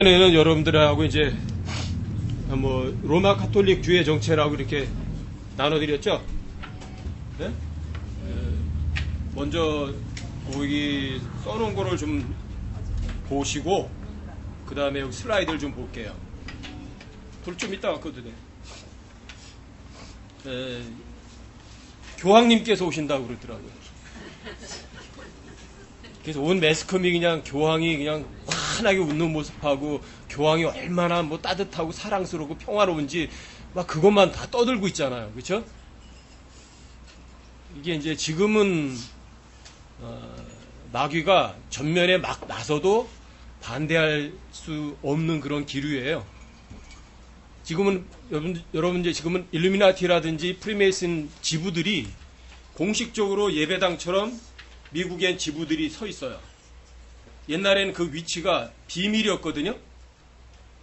는 여러분들하고 이제 뭐 로마 가톨릭 교회 정체라고 이렇게 나눠드렸죠. 네? 먼저 거기 써놓은 거를 좀 보시고 그 다음에 여기 슬라이드를 좀 볼게요. 불 좀 이따가 끄도 돼. 교황님께서 오신다고 그러더라고요. 그래서 온 매스컴이 그냥 교황이 그냥 환하게 웃는 모습하고 교황이 얼마나 뭐 따뜻하고 사랑스럽고 평화로운지 막 그것만 다 떠들고 있잖아요. 그렇죠? 이게 이제 지금은 마귀가 전면에 막 나서도 반대할 수 없는 그런 기류예요. 지금은 여러분 이제 지금은 일루미나티라든지 프리메이슨 지부들이 공식적으로 예배당처럼 미국엔 지부들이 서 있어요. 옛날에는 그 위치가 비밀이었거든요.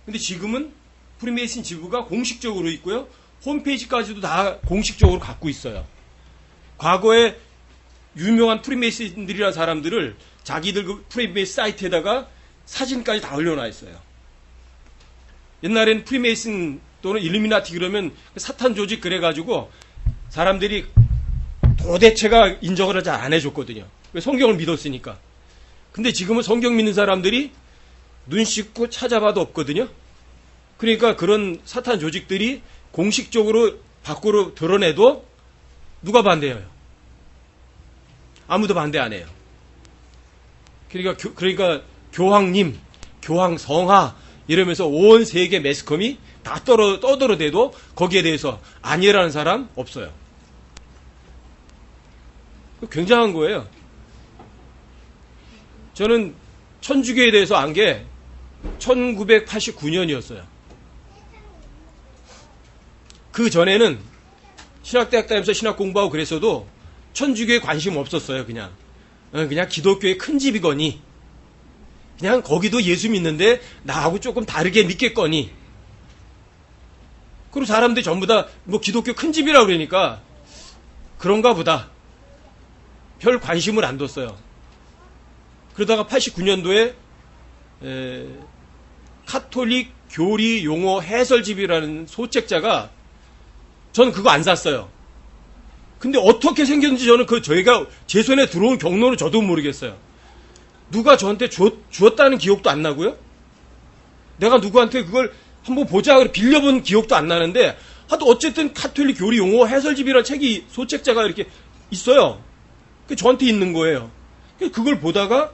근데 지금은 프리메이슨 지부가 공식적으로 있고요. 홈페이지까지도 다 공식적으로 갖고 있어요. 과거에 유명한 프리메이슨들이라는 사람들을 자기들 그 프리메이슨 사이트에다가 사진까지 다 올려놔 있어요. 옛날에는 프리메이슨 또는 일루미나티 그러면 사탄 조직 그래가지고 사람들이 도대체가 인정을 잘 안 해줬거든요. 성경을 믿었으니까. 근데 지금은 성경 믿는 사람들이 눈 씻고 찾아봐도 없거든요. 그러니까 그런 사탄 조직들이 공식적으로 밖으로 드러내도 누가 반대해요? 아무도 반대 안 해요. 그러니까 교황님, 교황 성하 이러면서 온 세계 매스컴이 다 떠들어대도 거기에 대해서 아니라는 사람 없어요. 굉장한 거예요. 저는 천주교에 대해서 안 게 1989년이었어요. 그 전에는 신학대학 다니면서 신학 공부하고 그랬어도 천주교에 관심 없었어요. 그냥 기독교의 큰 집이거니 그냥 거기도 예수 믿는데 나하고 조금 다르게 믿겠거니 그리고 사람들이 전부 다 뭐 기독교 큰 집이라고 그러니까 그런가 보다 별 관심을 안 뒀어요. 그러다가 89년도에 카톨릭 교리 용어 해설집이라는 소책자가 저는 그거 안 샀어요. 근데 어떻게 생겼는지 저는 저희가 제 손에 들어온 경로를 저도 모르겠어요. 누가 저한테 주었다는 기억도 안 나고요. 내가 누구한테 그걸 한번 보자 빌려본 기억도 안 나는데 하도 어쨌든 카톨릭 교리 용어 해설집이라는 책이 소책자가 이렇게 있어요. 저한테 있는 거예요. 그걸 보다가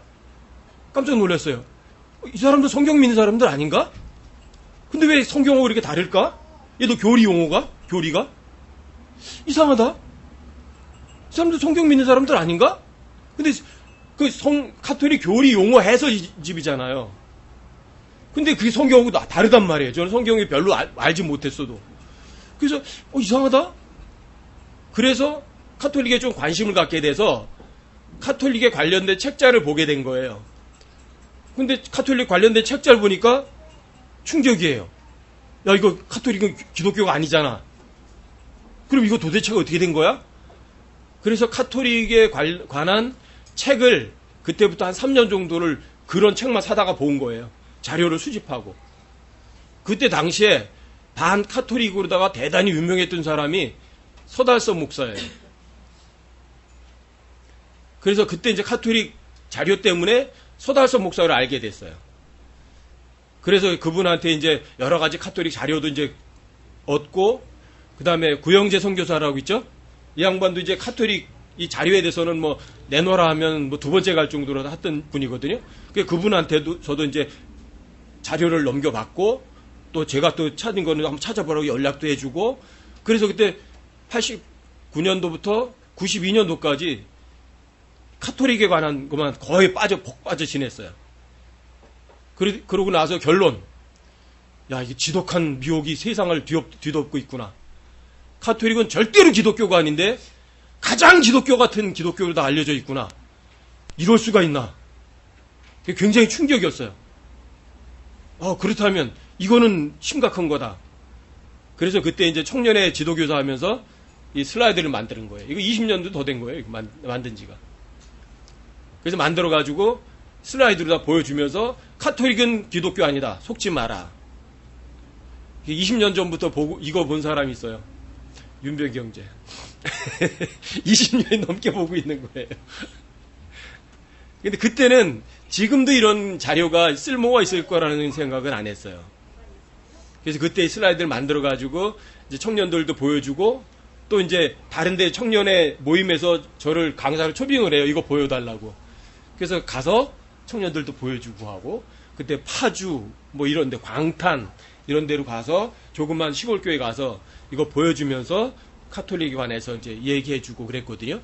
깜짝 놀랐어요. 이 사람도 성경 믿는 사람들 아닌가? 근데 왜 성경하고 이렇게 다를까? 얘도 교리 용어가? 교리가? 이상하다. 이 사람도 성경 믿는 사람들 아닌가? 근데 카톨릭 교리 용어 해설집이잖아요. 근데 그게 성경하고 다르단 말이에요. 저는 성경이 별로 알지 못했어도. 그래서 이상하다. 그래서 카톨릭에 좀 관심을 갖게 돼서 카톨릭에 관련된 책자를 보게 된 거예요. 근데 카톨릭 관련된 책자를 보니까 충격이에요. 야, 이거 카톨릭은 기독교가 아니잖아. 그럼 이거 도대체가 어떻게 된 거야? 그래서 카톨릭에 관한 책을 그때부터 한 3년 정도를 그런 책만 사다가 본 거예요. 자료를 수집하고. 그때 당시에 반 카톨릭으로다가 대단히 유명했던 사람이 서달서 목사예요. 그래서 그때 이제 카톨릭 자료 때문에 서달서 목사를 알게 됐어요. 그래서 그분한테 이제 여러 가지 카톨릭 자료도 이제 얻고, 그 다음에 구영재 선교사라고 있죠? 이 양반도 이제 카톨릭 이 자료에 대해서는 뭐 내놓으라 하면 뭐 두 번째 갈 정도로 했던 분이거든요. 그분한테도 저도 이제 자료를 넘겨받고, 또 제가 또 찾은 거는 한번 찾아보라고 연락도 해주고, 그래서 그때 89년도부터 92년도까지 카톨릭에 관한 것만 거의 복 빠져 지냈어요. 그러고 나서 결론. 야, 이게 지독한 미혹이 세상을 뒤덮고 있구나. 카톨릭은 절대로 기독교가 아닌데 가장 기독교 같은 기독교로 다 알려져 있구나. 이럴 수가 있나. 굉장히 충격이었어요. 그렇다면 이거는 심각한 거다. 그래서 그때 이제 청년의 지도교사 하면서 이 슬라이드를 만드는 거예요. 이거 20년도 더 된 거예요. 만든 지가. 그래서 만들어가지고 슬라이드로 다 보여주면서 카톨릭은 기독교 아니다. 속지 마라. 20년 전부터 이거 본 사람이 있어요. 윤벽이 형제. 20년이 넘게 보고 있는 거예요. 근데 그때는 지금도 이런 자료가 쓸모가 있을 거라는 생각은 안 했어요. 그래서 그때 슬라이드를 만들어가지고 이제 청년들도 보여주고 또 이제 다른데 청년의 모임에서 저를 강사로 초빙을 해요. 이거 보여달라고. 그래서 가서 청년들도 보여주고 하고 그때 파주 뭐 이런데 광탄 이런 데로 가서 조그만 시골교회 가서 이거 보여주면서 카톨릭에 관해서 이제 얘기해주고 그랬거든요.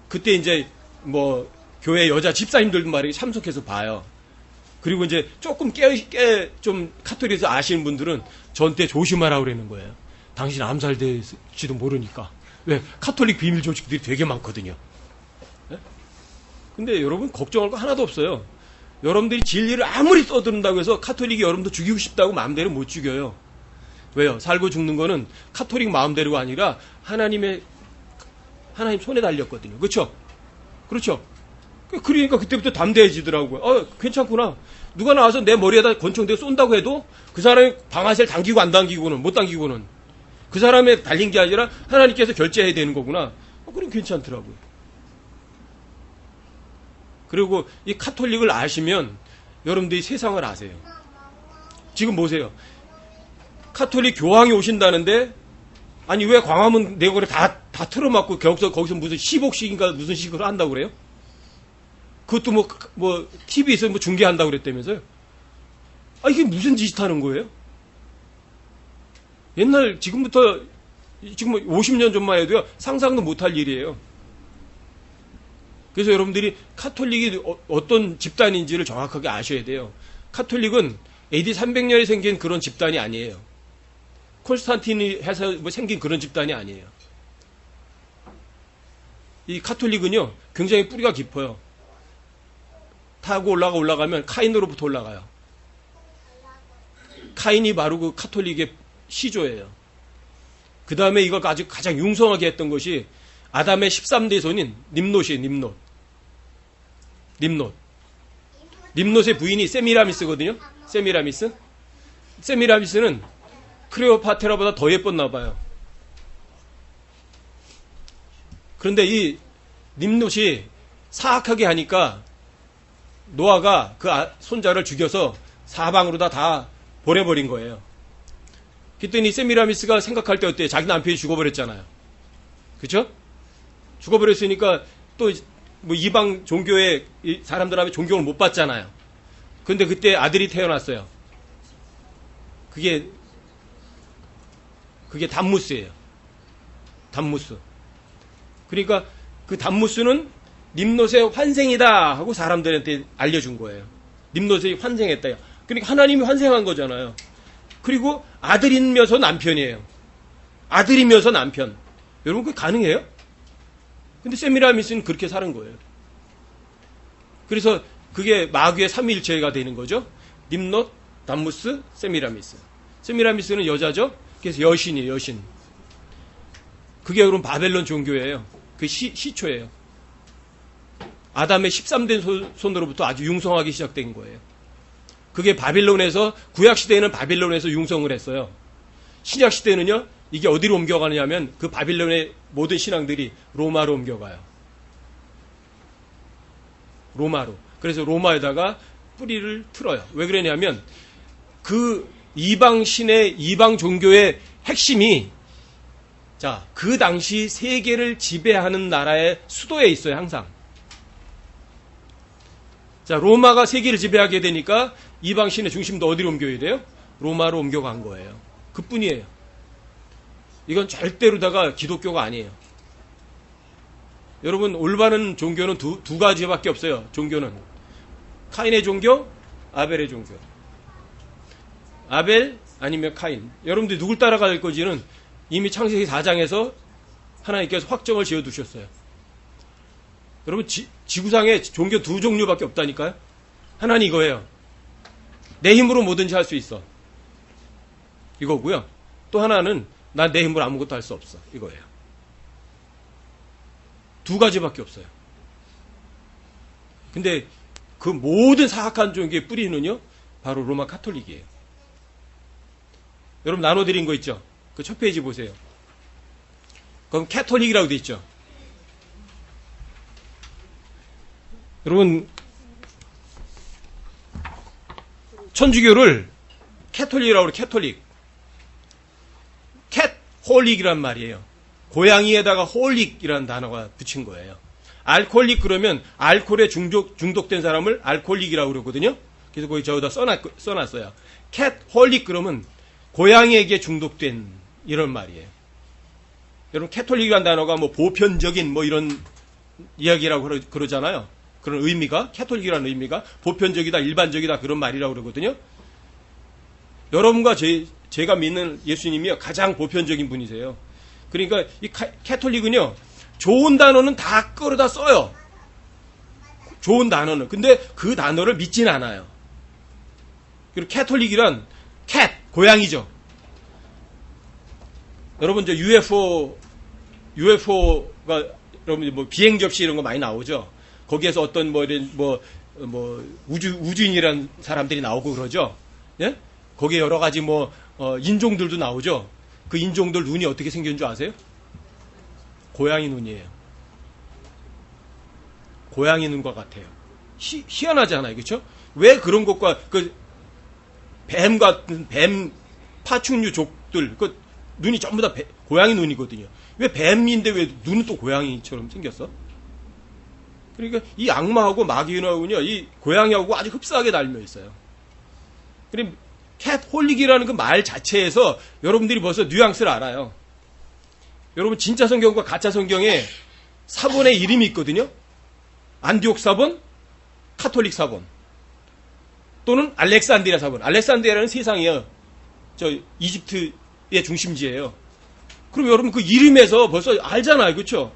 그때 이제 뭐 교회 여자 집사님들도 말이게 참석해서 봐요. 그리고 이제 조금 좀 카톨릭에서 아시는 분들은 저한테 조심하라고 그러는 거예요. 당신 암살될지도 모르니까. 왜? 카톨릭 비밀 조직들이 되게 많거든요. 네? 근데 여러분 걱정할 거 하나도 없어요. 여러분들이 진리를 아무리 써드는다고 해서 카톨릭이 여러분도 죽이고 싶다고 마음대로 못 죽여요. 왜요? 살고 죽는 거는 카톨릭 마음대로가 아니라 하나님 손에 달렸거든요. 그렇죠? 그렇죠? 그러니까 그때부터 담대해지더라고요. 괜찮구나. 누가 나와서 내 머리에다 권총대 쏜다고 해도 그 사람이 방아쇠를 당기고 안 당기고는 못 당기고는 그 사람에 달린 게 아니라 하나님께서 결제해야 되는 거구나. 그럼 괜찮더라고요. 그리고 이 카톨릭을 아시면 여러분들이 세상을 아세요. 지금 보세요. 카톨릭 교황이 오신다는데 아니 왜 광화문 내거리 다 틀어막고 거기서 무슨 10억씩인가 무슨 식으로 한다고 그래요? 그것도 뭐 TV에서 뭐 중계한다고 그랬다면서요? 이게 무슨 짓 하는 거예요? 옛날 지금 50년 전만 해도요 상상도 못할 일이에요. 그래서 여러분들이 카톨릭이 어떤 집단인지를 정확하게 아셔야 돼요. 카톨릭은 AD 300년에 생긴 그런 집단이 아니에요. 콘스탄틴이 해서 생긴 그런 집단이 아니에요. 이 카톨릭은요 굉장히 뿌리가 깊어요. 타고 올라가면 카인으로부터 올라가요. 카인이 바로 그 카톨릭의 시조예요. 그 다음에 이걸 아주 가장 융성하게 했던 것이 아담의 13대 손인 님롯이에요. 님롯의 부인이 세미라미스거든요. 세미라미스는 클레오파트라보다 더 예뻤나 봐요. 그런데 이 님롯이 사악하게 하니까 노아가 그 손자를 죽여서 사방으로 다 보내버린 거예요. 그랬더니 세미라미스가 생각할 때 어때요? 자기 남편이 죽어버렸잖아요. 그렇죠? 죽어버렸으니까 또 뭐 이방 종교의 사람들 앞에 존경을 못 받잖아요. 그런데 그때 아들이 태어났어요. 그게 담무스예요. 담무스. 그러니까 그 담무스는 님롯의 환생이다 하고 사람들한테 알려준 거예요. 님롯이 환생했다. 그러니까 하나님이 환생한 거잖아요. 그리고 아들이면서 남편이에요. 아들이면서 남편. 여러분 그게 가능해요? 근데 세미라미스는 그렇게 사는 거예요. 그래서 그게 마귀의 삼위일체가 되는 거죠. 님롯, 담무스, 세미라미스. 세미라미스는 여자죠. 그래서 여신이에요. 여신. 그게 그럼 바벨론 종교예요. 그 시초예요. 아담의 13대 손으로부터 아주 융성하기 시작된 거예요. 그게 바빌론에서 구약시대에는 바빌론에서 융성을 했어요. 신약시대는요. 이게 어디로 옮겨가느냐면 그 바빌론의 모든 신앙들이 로마로 옮겨가요. 로마로. 그래서 로마에다가 뿌리를 틀어요. 왜 그러냐면 그 이방신의 이방 종교의 핵심이 그 당시 세계를 지배하는 나라의 수도에 있어요. 항상. 로마가 세계를 지배하게 되니까 이방신의 중심도 어디로 옮겨야 돼요? 로마로 옮겨간 거예요. 그뿐이에요. 이건 절대로다가 기독교가 아니에요. 여러분 올바른 종교는 두 가지밖에 없어요. 종교는 카인의 종교, 아벨의 종교. 아벨 아니면 카인. 여러분들이 누굴 따라갈 건지는 이미 창세기 4장에서 하나님께서 확정을 지어두셨어요. 여러분 지구상에 종교 두 종류밖에 없다니까요. 하나는 이거예요. 내 힘으로 뭐든지 할 수 있어. 이거고요. 또 하나는 난 내 힘으로 아무것도 할 수 없어. 이거예요. 두 가지밖에 없어요. 근데 그 모든 사악한 종교의 뿌리는요, 바로 로마 카톨릭이에요. 여러분 나눠드린 거 있죠? 그 첫 페이지 보세요. 그럼 캐톨릭이라고 돼 있죠? 여러분, 천주교를 캐톨릭이라고 그래요, 캐톨릭. 캣홀릭이란 말이에요. 고양이에다가 홀릭이라는 단어가 붙인 거예요. 알코올릭 그러면 알코올에 중독된 사람을 알코올릭이라고 그러거든요. 그래서 거기 저기다 써놨어요. 캣홀릭 그러면 고양이에게 중독된 이런 말이에요. 여러분 캐톨릭이라는 단어가 뭐 보편적인 뭐 이런 이야기라고 그러잖아요. 그런 의미가 캐톨릭이라는 의미가 보편적이다, 일반적이다 그런 말이라고 그러거든요. 여러분과 제가 믿는 예수님이 가장 보편적인 분이세요. 그러니까 이 캐톨릭은요, 좋은 단어는 다 끌어다 써요. 좋은 단어는. 근데 그 단어를 믿진 않아요. 그리고 캐톨릭이란 고양이죠. 여러분 저 UFO가 여러분 뭐 비행 접시 이런 거 많이 나오죠. 거기에서 어떤 우주인이라는 사람들이 나오고 그러죠. 예? 거기에 여러 가지 인종들도 나오죠. 그 인종들 눈이 어떻게 생긴 줄 아세요? 고양이 눈이에요. 고양이 눈과 같아요. 희한하잖아요. 그렇죠? 왜 그런 것과 뱀 같은 뱀 파충류족들 눈이 전부 다 고양이 눈이거든요. 왜 뱀인데 왜 눈은 또 고양이처럼 생겼어? 그러니까 이 악마하고 마귀하고는요, 이 고양이하고 아주 흡사하게 닮아 있어요. 그리고 캣홀릭이라는 그 말 자체에서 여러분들이 벌써 뉘앙스를 알아요. 여러분 진짜 성경과 가짜 성경에 사본의 이름이 있거든요. 안디옥 사본, 카톨릭 사본, 또는 알렉산드리아 사본. 알렉산드리아라는 세상이에요. 저 이집트의 중심지예요. 그럼 여러분 그 이름에서 벌써 알잖아요, 그렇죠?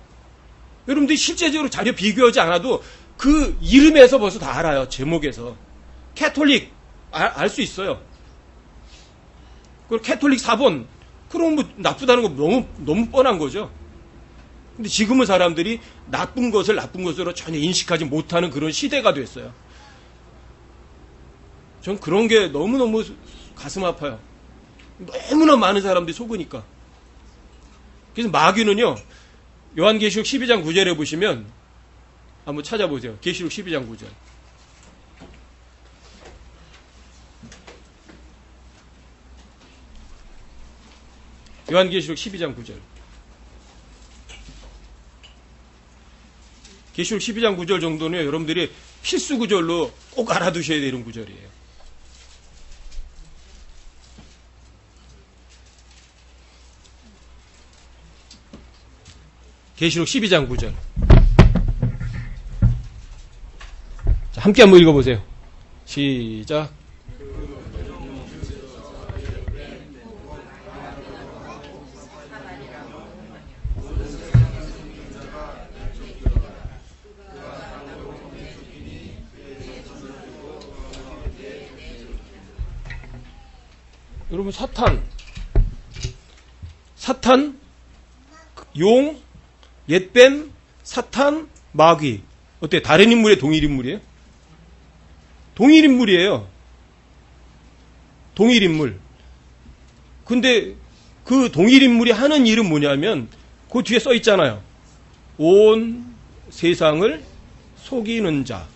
여러분들이 실제적으로 자료 비교하지 않아도 그 이름에서 벌써 다 알아요. 제목에서 캐톨릭 알 수 있어요. 그리고 캐톨릭 사본, 그럼 뭐 나쁘다는 거 너무 뻔한 거죠. 근데 지금은 사람들이 나쁜 것을 나쁜 것으로 전혀 인식하지 못하는 그런 시대가 됐어요. 전 그런 게 너무너무 가슴 아파요. 너무나 많은 사람들이 속으니까. 그래서 마귀는요, 요한계시록 12장 9절에 보시면 한번 찾아보세요. 계시록 12장 9절. 요한계시록 12장 9절. 계시록 12장 9절 정도는 여러분들이 필수 구절로 꼭 알아두셔야 되는 구절이에요. 계시록 12장 9절. 자, 함께 한번 읽어보세요. 시작. 여러분 사탄, 용, 옛뱀, 사탄, 마귀. 어때? 다른 인물의 동일 인물이에요? 동일 인물이에요. 동일 인물. 근데 그 동일 인물이 하는 일은 뭐냐면 그 뒤에 써 있잖아요. 온 세상을 속이는 자.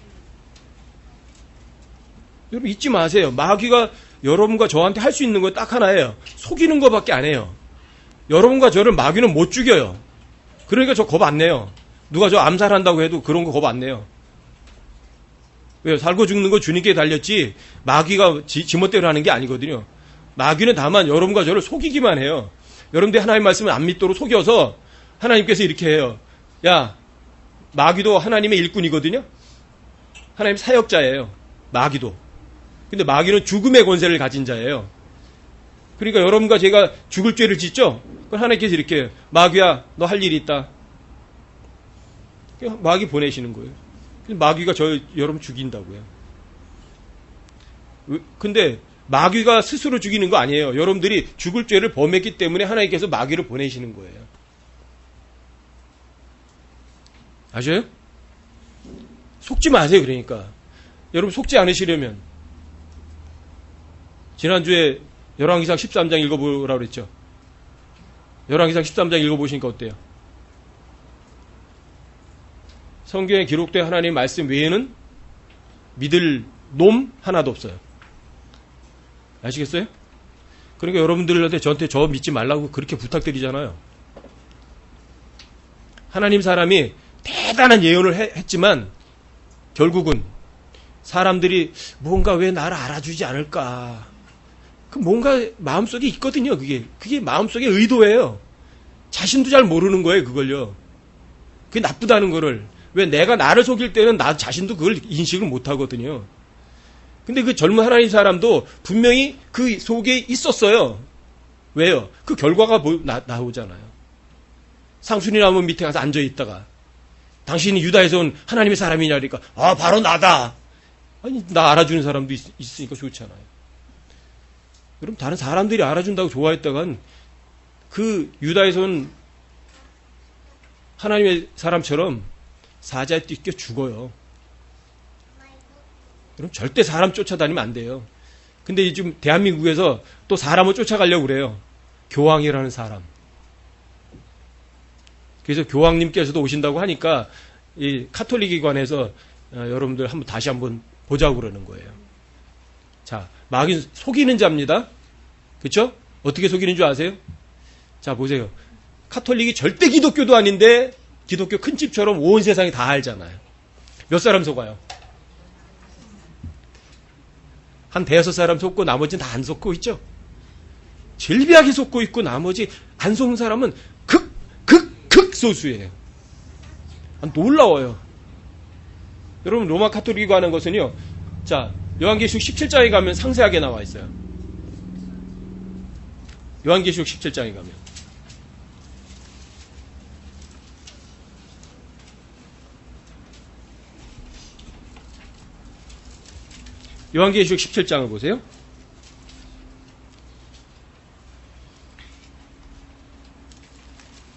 여러분 잊지 마세요. 마귀가 여러분과 저한테 할 수 있는 거 딱 하나예요. 속이는 것밖에 안 해요. 여러분과 저를 마귀는 못 죽여요. 그러니까 저 겁 안 내요. 누가 저 암살한다고 해도 그런 거 겁 안 내요. 왜요? 살고 죽는 거 주님께 달렸지 마귀가 지멋대로 하는 게 아니거든요. 마귀는 다만 여러분과 저를 속이기만 해요. 여러분들이 하나님 말씀을 안 믿도록 속여서 하나님께서 이렇게 해요. 야, 마귀도 하나님의 일꾼이거든요. 하나님 사역자예요. 마귀도. 근데 마귀는 죽음의 권세를 가진 자예요. 그러니까 여러분과 제가 죽을 죄를 짓죠? 그럼 하나님께서 이렇게 마귀야 너 할 일이 있다. 마귀 보내시는 거예요. 마귀가 여러분 죽인다고요. 근데 마귀가 스스로 죽이는 거 아니에요. 여러분들이 죽을 죄를 범했기 때문에 하나님께서 마귀를 보내시는 거예요. 아셔요? 속지 마세요. 그러니까 여러분 속지 않으시려면 지난주에 열왕기상 13장 읽어보라고 그랬죠. 열왕기상 13장 읽어보시니까 어때요? 성경에 기록된 하나님의 말씀 외에는 믿을 놈 하나도 없어요. 아시겠어요? 그러니까 여러분들한테 저한테 저 믿지 말라고 그렇게 부탁드리잖아요. 하나님 사람이 대단한 예언을 했지만 결국은 사람들이 뭔가 왜 나를 알아주지 않을까. 그 뭔가 마음속에 있거든요. 그게 마음속에 의도예요. 자신도 잘 모르는 거예요. 그걸요. 그게 나쁘다는 거를. 왜 내가 나를 속일 때는 나 자신도 그걸 인식을 못 하거든요. 근데 그 젊은 하나님 사람도 분명히 그 속에 있었어요. 왜요? 그 결과가 나오잖아요. 상순이 나무 밑에 가서 앉아있다가 당신이 유다에서 온 하나님의 사람이냐니까 아 바로 나다. 아니 나 알아주는 사람도 있으니까 좋잖아요. 여러분 다른 사람들이 알아준다고 좋아했다간 그 유다에서 온 하나님의 사람처럼 사자에 뛰겨 죽어요. 그럼 절대 사람 쫓아다니면 안 돼요. 근데 지금 대한민국에서 또 사람을 쫓아가려고 그래요. 교황이라는 사람. 그래서 교황님께서도 오신다고 하니까 이 카톨릭기관에서 여러분들 다시 한번 보자고 그러는 거예요. 자, 마귀는 속이는 자입니다. 그렇죠? 어떻게 속이는 줄 아세요? 자, 보세요. 카톨릭이 절대 기독교도 아닌데 기독교 큰 집처럼 온 세상이 다 알잖아요. 몇 사람 속아요? 한 대여섯 사람 속고 나머지는 다 안 속고 있죠? 질비하게 속고 있고 나머지 안 속는 사람은 극소수예요. 놀라워요. 여러분 로마 카톨릭이 하는 것은요. 자, 요한계시록 17장에 가면 상세하게 나와 있어요. 요한계시록 17장에 가면 요한계시록 17장을 보세요.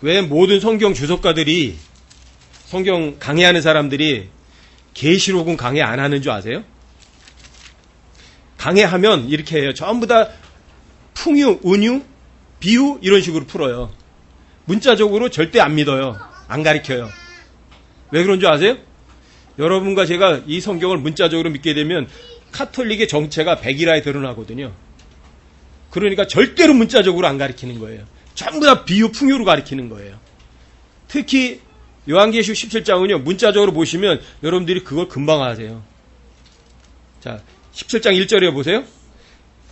왜 모든 성경 주석가들이 성경 강해하는 사람들이 계시록은 강해 안 하는 줄 아세요? 강해하면 이렇게 해요. 전부 다 풍유, 은유, 비유 이런 식으로 풀어요. 문자적으로 절대 안 믿어요. 안 가르쳐요. 왜 그런 줄 아세요? 여러분과 제가 이 성경을 문자적으로 믿게 되면 카톨릭의 정체가 백일화에 드러나거든요. 그러니까 절대로 문자적으로 안 가르치는 거예요. 전부 다 비유, 풍요로 가르치는 거예요. 특히 요한계시록 17장은요. 문자적으로 보시면 여러분들이 그걸 금방 아세요. 자, 17장 1절에 보세요.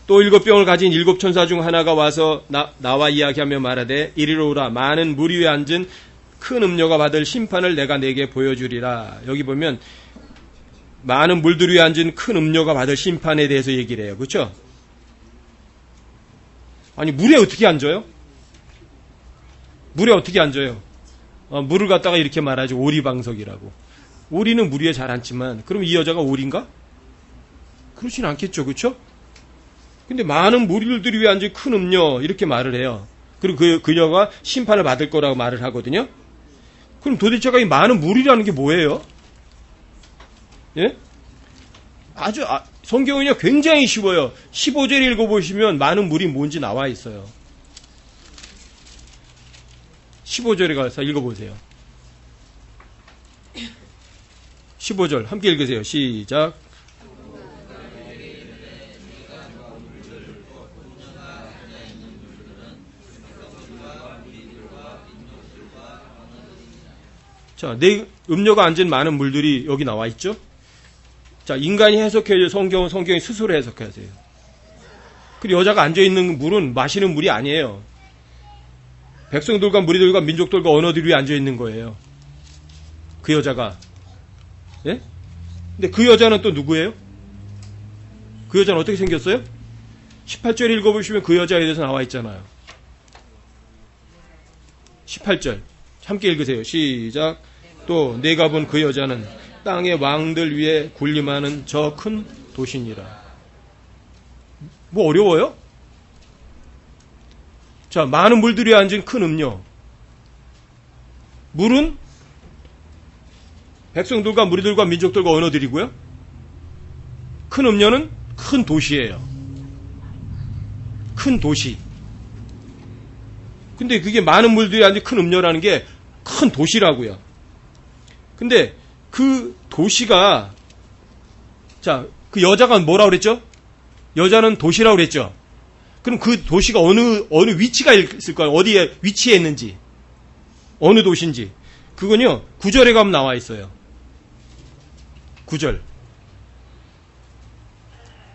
또 7병을 가진 7천사 중 하나가 와서 나와 이야기하며 말하되 이리로 오라. 많은 물 위에 앉은 큰 음녀가 받을 심판을 내가 내게 보여주리라. 여기 보면 많은 물들 위에 앉은 큰 음녀가 받을 심판에 대해서 얘기를 해요. 그렇죠? 아니 물에 어떻게 앉아요? 물에 어떻게 앉아요? 물을 갖다가 이렇게 말하죠. 오리방석이라고. 오리는 물 위에 잘 앉지만 그럼 이 여자가 오리인가? 그렇진 않겠죠. 그렇죠? 근데 많은 물들 위에 앉은 큰 음녀 이렇게 말을 해요. 그리고 그녀가 심판을 받을 거라고 말을 하거든요. 그럼 도대체가 이 많은 물이라는 게 뭐예요? 예? 성경은요, 굉장히 쉬워요. 15절 읽어보시면 많은 물이 뭔지 나와 있어요. 15절에 가서 읽어보세요. 15절, 함께 읽으세요. 시작. 자, 내 음료가 앉은 많은 물들이 여기 나와 있죠? 자, 인간이 해석해야죠. 성경이 스스로 해석하세요. 그리고 여자가 앉아있는 물은 마시는 물이 아니에요. 백성들과 무리들과 민족들과 언어들 위에 앉아있는 거예요. 그 여자가. 예? 근데 그 여자는 또 누구예요? 그 여자는 어떻게 생겼어요? 18절 읽어보시면 그 여자에 대해서 나와 있잖아요. 18절. 함께 읽으세요. 시작. 또 내가 본 그 여자는 땅의 왕들 위에 군림하는 저 큰 도시니라. 뭐 어려워요? 자, 많은 물들이 앉은 큰 음료. 물은 백성들과 무리들과 민족들과 언어들이고요. 큰 음녀는 큰 도시예요. 큰 도시. 근데 그게 많은 물들이 아니라 큰 음녀라는 게 큰 도시라고요. 근데 그 도시가, 자, 그 여자가 뭐라고 그랬죠? 여자는 도시라고 그랬죠? 그럼 그 도시가 어느 위치가 있을까요? 어디에 위치해 있는지. 어느 도시인지. 그건요, 9절에 가면 나와 있어요. 9절.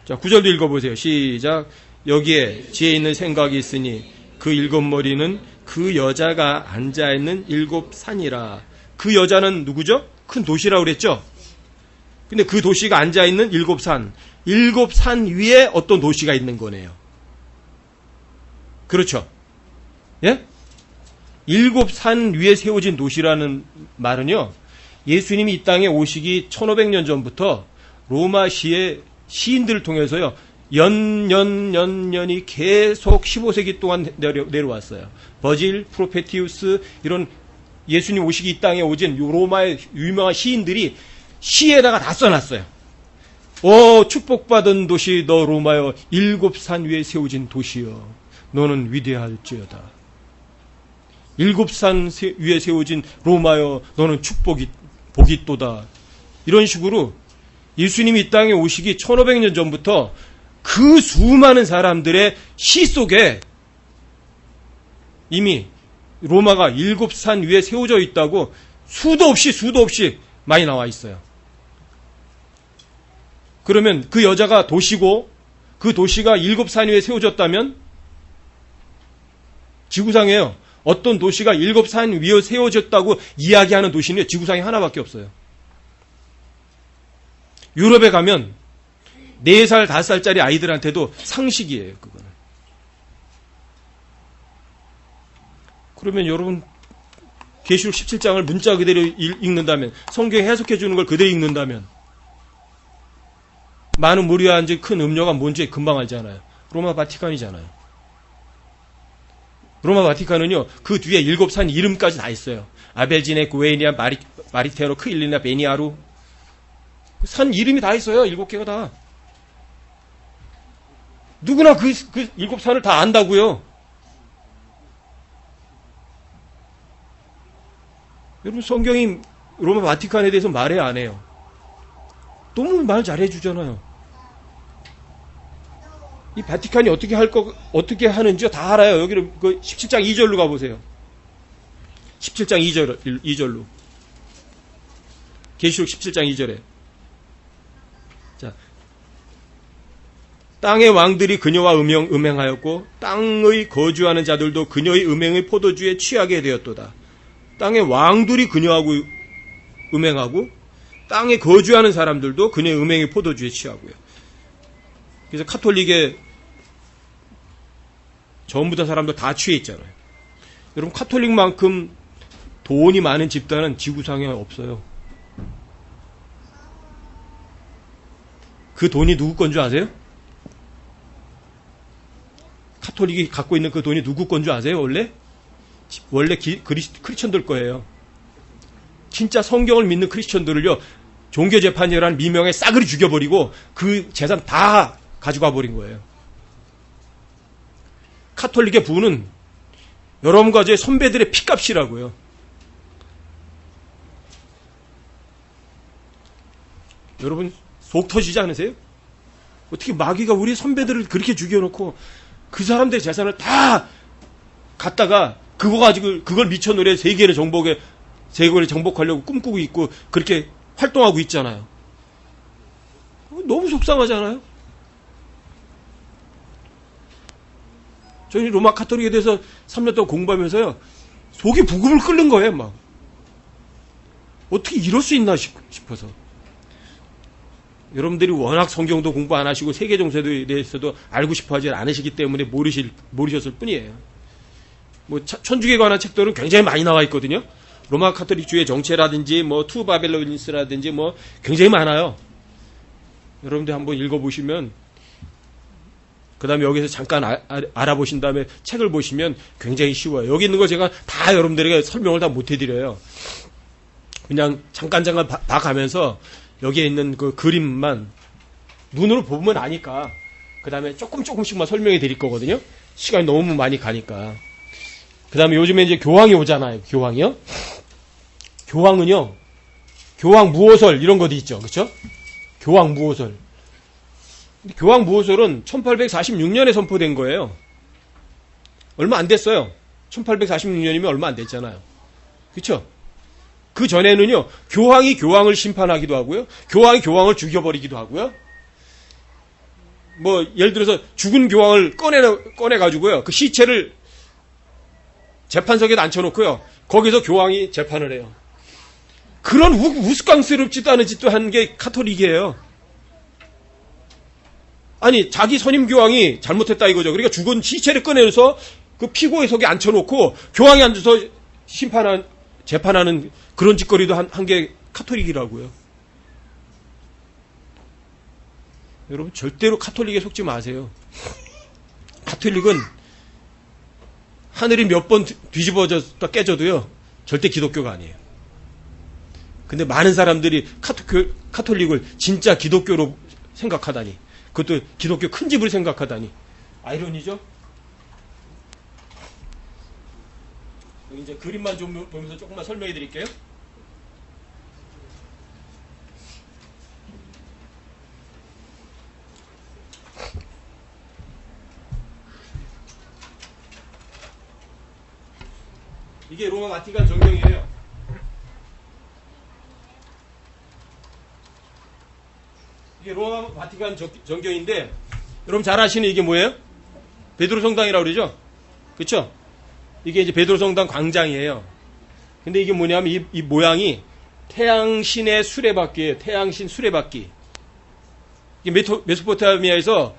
자, 9절도 읽어보세요. 시작. 여기에 지혜 있는 생각이 있으니 그 일곱 머리는 그 여자가 앉아있는 일곱 산이라. 그 여자는 누구죠? 큰 도시라고 그랬죠? 근데 그 도시가 앉아있는 일곱 산 위에 어떤 도시가 있는 거네요. 그렇죠? 예? 일곱 산 위에 세워진 도시라는 말은요, 예수님이 이 땅에 오시기 1500년 전부터 로마시의 시인들을 통해서요, 연년이 계속 15세기 동안 내려왔어요. 버질, 프로페티우스, 이런 예수님 오시기 이 땅에 오진 로마의 유명한 시인들이 시에다가 다 써놨어요. 축복받은 도시 너 로마여, 일곱 산 위에 세워진 도시여, 너는 위대할지어다. 일곱 산 위에 세워진 로마여, 너는 복이 있도다. 이런 식으로 예수님이 이 땅에 오시기 1500년 전부터 그 수많은 사람들의 시 속에 이미 로마가 일곱 산 위에 세워져 있다고 수도 없이 많이 나와 있어요. 그러면 그 여자가 도시고 그 도시가 일곱 산 위에 세워졌다면 지구상에요, 어떤 도시가 일곱 산 위에 세워졌다고 이야기하는 도시는 지구상에 하나밖에 없어요. 유럽에 가면 4살, 5살짜리 아이들한테도 상식이에요, 그거는. 그러면 여러분, 계시록 17장을 문자 그대로 읽는다면, 성경 해석해 주는 걸 그대로 읽는다면, 많은 무리와 앉은 큰 음료가 뭔지 금방 알잖아요. 로마 바티칸이잖아요. 로마 바티칸은요, 그 뒤에 7산 이름까지 다 있어요. 아벨지네, 구에니아, 마리테로, 크일리나, 베니아루. 산 이름이 다 있어요. 7개가 다. 누구나 그 7산을 다 안다고요. 여러분, 성경이 로마 바티칸에 대해서 말해 안 해요? 너무 말 잘해 주잖아요. 이 바티칸이 어떻게 하는지 다 알아요. 여기를 17장 2절로 가보세요. 17장 2절로. 계시록 17장 2절에. 자, 땅의 왕들이 그녀와 음행하였고 땅의 거주하는 자들도 그녀의 음행의 포도주에 취하게 되었도다. 땅의 왕들이 그녀하고 음행하고 땅에 거주하는 사람들도 그녀의 음행의 포도주에 취하고요. 그래서 카톨릭에 전부 다 사람들 다 취해 있잖아요. 여러분, 카톨릭만큼 돈이 많은 집단은 지구상에 없어요. 그 돈이 누구 건 줄 아세요? 카톨릭이 갖고 있는 그 돈이 누구 건 줄 아세요? 원래 크리스천들 거예요. 진짜 성경을 믿는 크리스천들을요, 종교재판이라는 미명에 싸그리 죽여버리고 그 재산 다 가져가 버린 거예요. 카톨릭의 부는 여러분과 제 선배들의 피값이라고요. 여러분, 속 터지지 않으세요? 어떻게 마귀가 우리 선배들을 그렇게 죽여놓고 그 사람들의 재산을 다 갖다가 그거 가지고 그걸 미쳐노래 세계를 정복하려고 꿈꾸고 있고 그렇게 활동하고 있잖아요. 너무 속상하잖아요. 저희 로마 카톨릭에 대해서 3년 동안 공부하면서요, 속이 부글부글 끓는 거예요, 막. 어떻게 이럴 수 있나 싶어서. 여러분들이 워낙 성경도 공부 안 하시고 세계 정세에 대해서도 알고 싶어 하지 않으시기 때문에 모르셨을 뿐이에요. 천주교에 관한 책들은 굉장히 많이 나와 있거든요. 로마 카톨릭주의 정체라든지, 투 바벨로니스라든지, 굉장히 많아요. 여러분들 한번 읽어보시면, 그 다음에 여기서 잠깐 알아보신 다음에 책을 보시면 굉장히 쉬워요. 여기 있는 거 제가 다 여러분들에게 설명을 다 못 해드려요. 그냥 잠깐 봐가면서 여기에 있는 그 그림만 눈으로 보면 아니까. 그 다음에 조금씩만 설명해 드릴 거거든요. 시간이 너무 많이 가니까. 그 다음에 요즘에 이제 교황이 오잖아요. 교황이요. 교황은요, 교황 무호설 이런 것도 있죠. 그쵸? 교황 무호설. 교황 무호설은 1846년에 선포된 거예요. 얼마 안 됐어요. 1846년이면 얼마 안 됐잖아요. 그쵸? 그 전에는요, 교황이 교황을 심판하기도 하고요, 교황이 교황을 죽여버리기도 하고요, 뭐, 예를 들어서 죽은 교황을 꺼내가지고요, 그 시체를 재판석에 앉혀놓고요, 거기서 교황이 재판을 해요. 그런 우스꽝스럽지도 않은 짓도 한 게 카톨릭이에요. 아니, 자기 선임 교황이 잘못했다 이거죠. 그러니까 죽은 시체를 꺼내서 그 피고의석에 앉혀놓고 교황이 앉아서 재판하는 그런 짓거리도 한 게 카톨릭이라고요. 여러분, 절대로 카톨릭에 속지 마세요. 카톨릭은 하늘이 몇 번 뒤집어졌다 깨져도요, 절대 기독교가 아니에요. 근데 많은 사람들이 카톨릭을 진짜 기독교로 생각하다니, 그것도 기독교 큰 집을 생각하다니, 아이러니죠? 여기 이제 그림만 좀 보면서 조금만 설명해 드릴게요. 이게 로마 바티칸 정경이에요. 이게 로마 바티칸 정경인데, 여러분 잘 아시는 이게 뭐예요? 베드로 성당이라고 그러죠? 그쵸? 이게 이제 베드로 성당 광장이에요. 근데 이게 뭐냐면 이 모양이 태양신의 수레바퀴예요. 태양신 수레바퀴. 이게 메소포타미아에서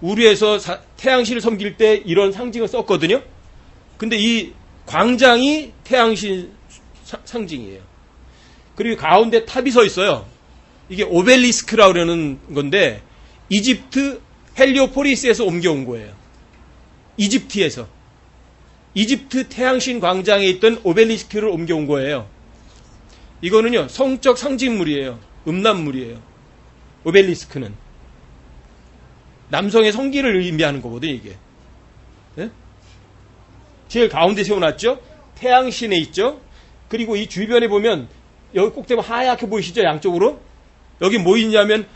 우르에서 태양신을 섬길 때 이런 상징을 썼거든요. 근데 이 광장이 태양신 상징이에요. 그리고 가운데 탑이 서 있어요. 이게 오벨리스크라고 그러는 건데, 이집트 헬리오포리스에서 옮겨온 거예요. 이집트에서. 이집트 태양신 광장에 있던 오벨리스크를 옮겨온 거예요. 이거는요, 성적 상징물이에요. 음란물이에요. 오벨리스크는. 남성의 성기를 의미하는 거거든요, 이게. 네? 제일 가운데 세워놨죠? 태양신에 있죠? 그리고 이 주변에 보면, 여기 꼭 되면 하얗게 보이시죠? 양쪽으로? 여기 뭐 있냐면,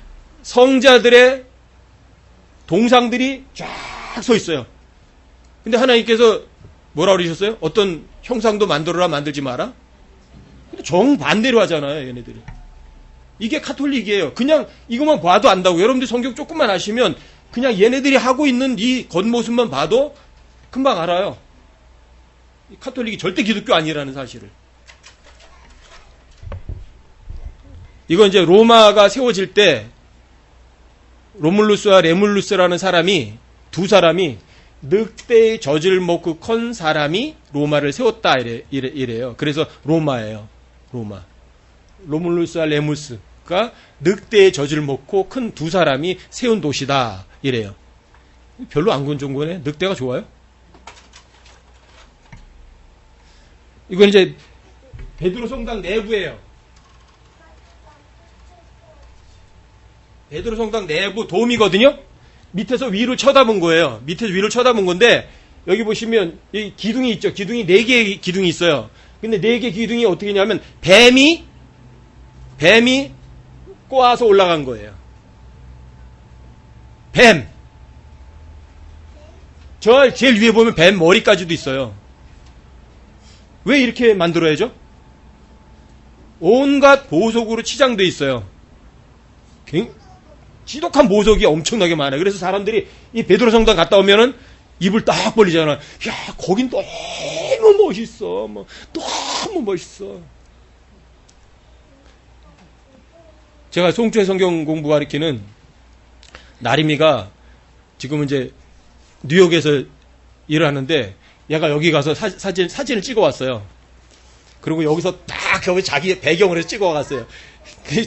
성자들의 동상들이 쫙 서 있어요. 근데 하나님께서 뭐라 그러셨어요? 어떤 형상도 만들어라, 만들지 마라? 근데 정반대로 하잖아요, 얘네들이. 이게 카톨릭이에요. 그냥 이것만 봐도 안다고. 여러분들 성경 조금만 아시면 그냥 얘네들이 하고 있는 이 겉모습만 봐도 금방 알아요. 카톨릭이 절대 기독교 아니라는 사실을. 이건 이제 로마가 세워질 때 로물루스와 레물루스라는 두 사람이 늑대의 젖을 먹고 컨 사람이 로마를 세웠다 이래요. 그래서 로마예요. 로마. 로물루스와 레물루스가 늑대의 젖을 먹고 큰 두 사람이 세운 도시다 이래요. 별로 안 좋은 거네. 늑대가 좋아요? 이건 이제 베드로 성당 내부예요. 베드로 성당 내부 돔이거든요. 밑에서 위로 쳐다본 거예요. 밑에서 위로 쳐다본 건데, 여기 보시면 이 기둥이 있죠. 기둥이 4개의 기둥이 있어요. 근데 4개 기둥이 어떻게 냐면 뱀이 꼬아서 올라간 거예요. 뱀. 저 제일 위에 보면 뱀 머리까지도 있어요. 왜 이렇게 만들어야죠? 온갖 보석으로 치장되어 있어요. 지독한 보석이 엄청나게 많아요. 그래서 사람들이 이 베드로 성당 갔다 오면은 입을 딱 벌리잖아. 야, 거긴 너무 멋있어. 너무 멋있어. 제가 송주의 성경 공부 가르치는 나림이가 지금 이제 뉴욕에서 일을 하는데, 얘가 여기 가서 사진을 찍어 왔어요. 그리고 여기서 딱 자기 배경을 해서 찍어 갔어요.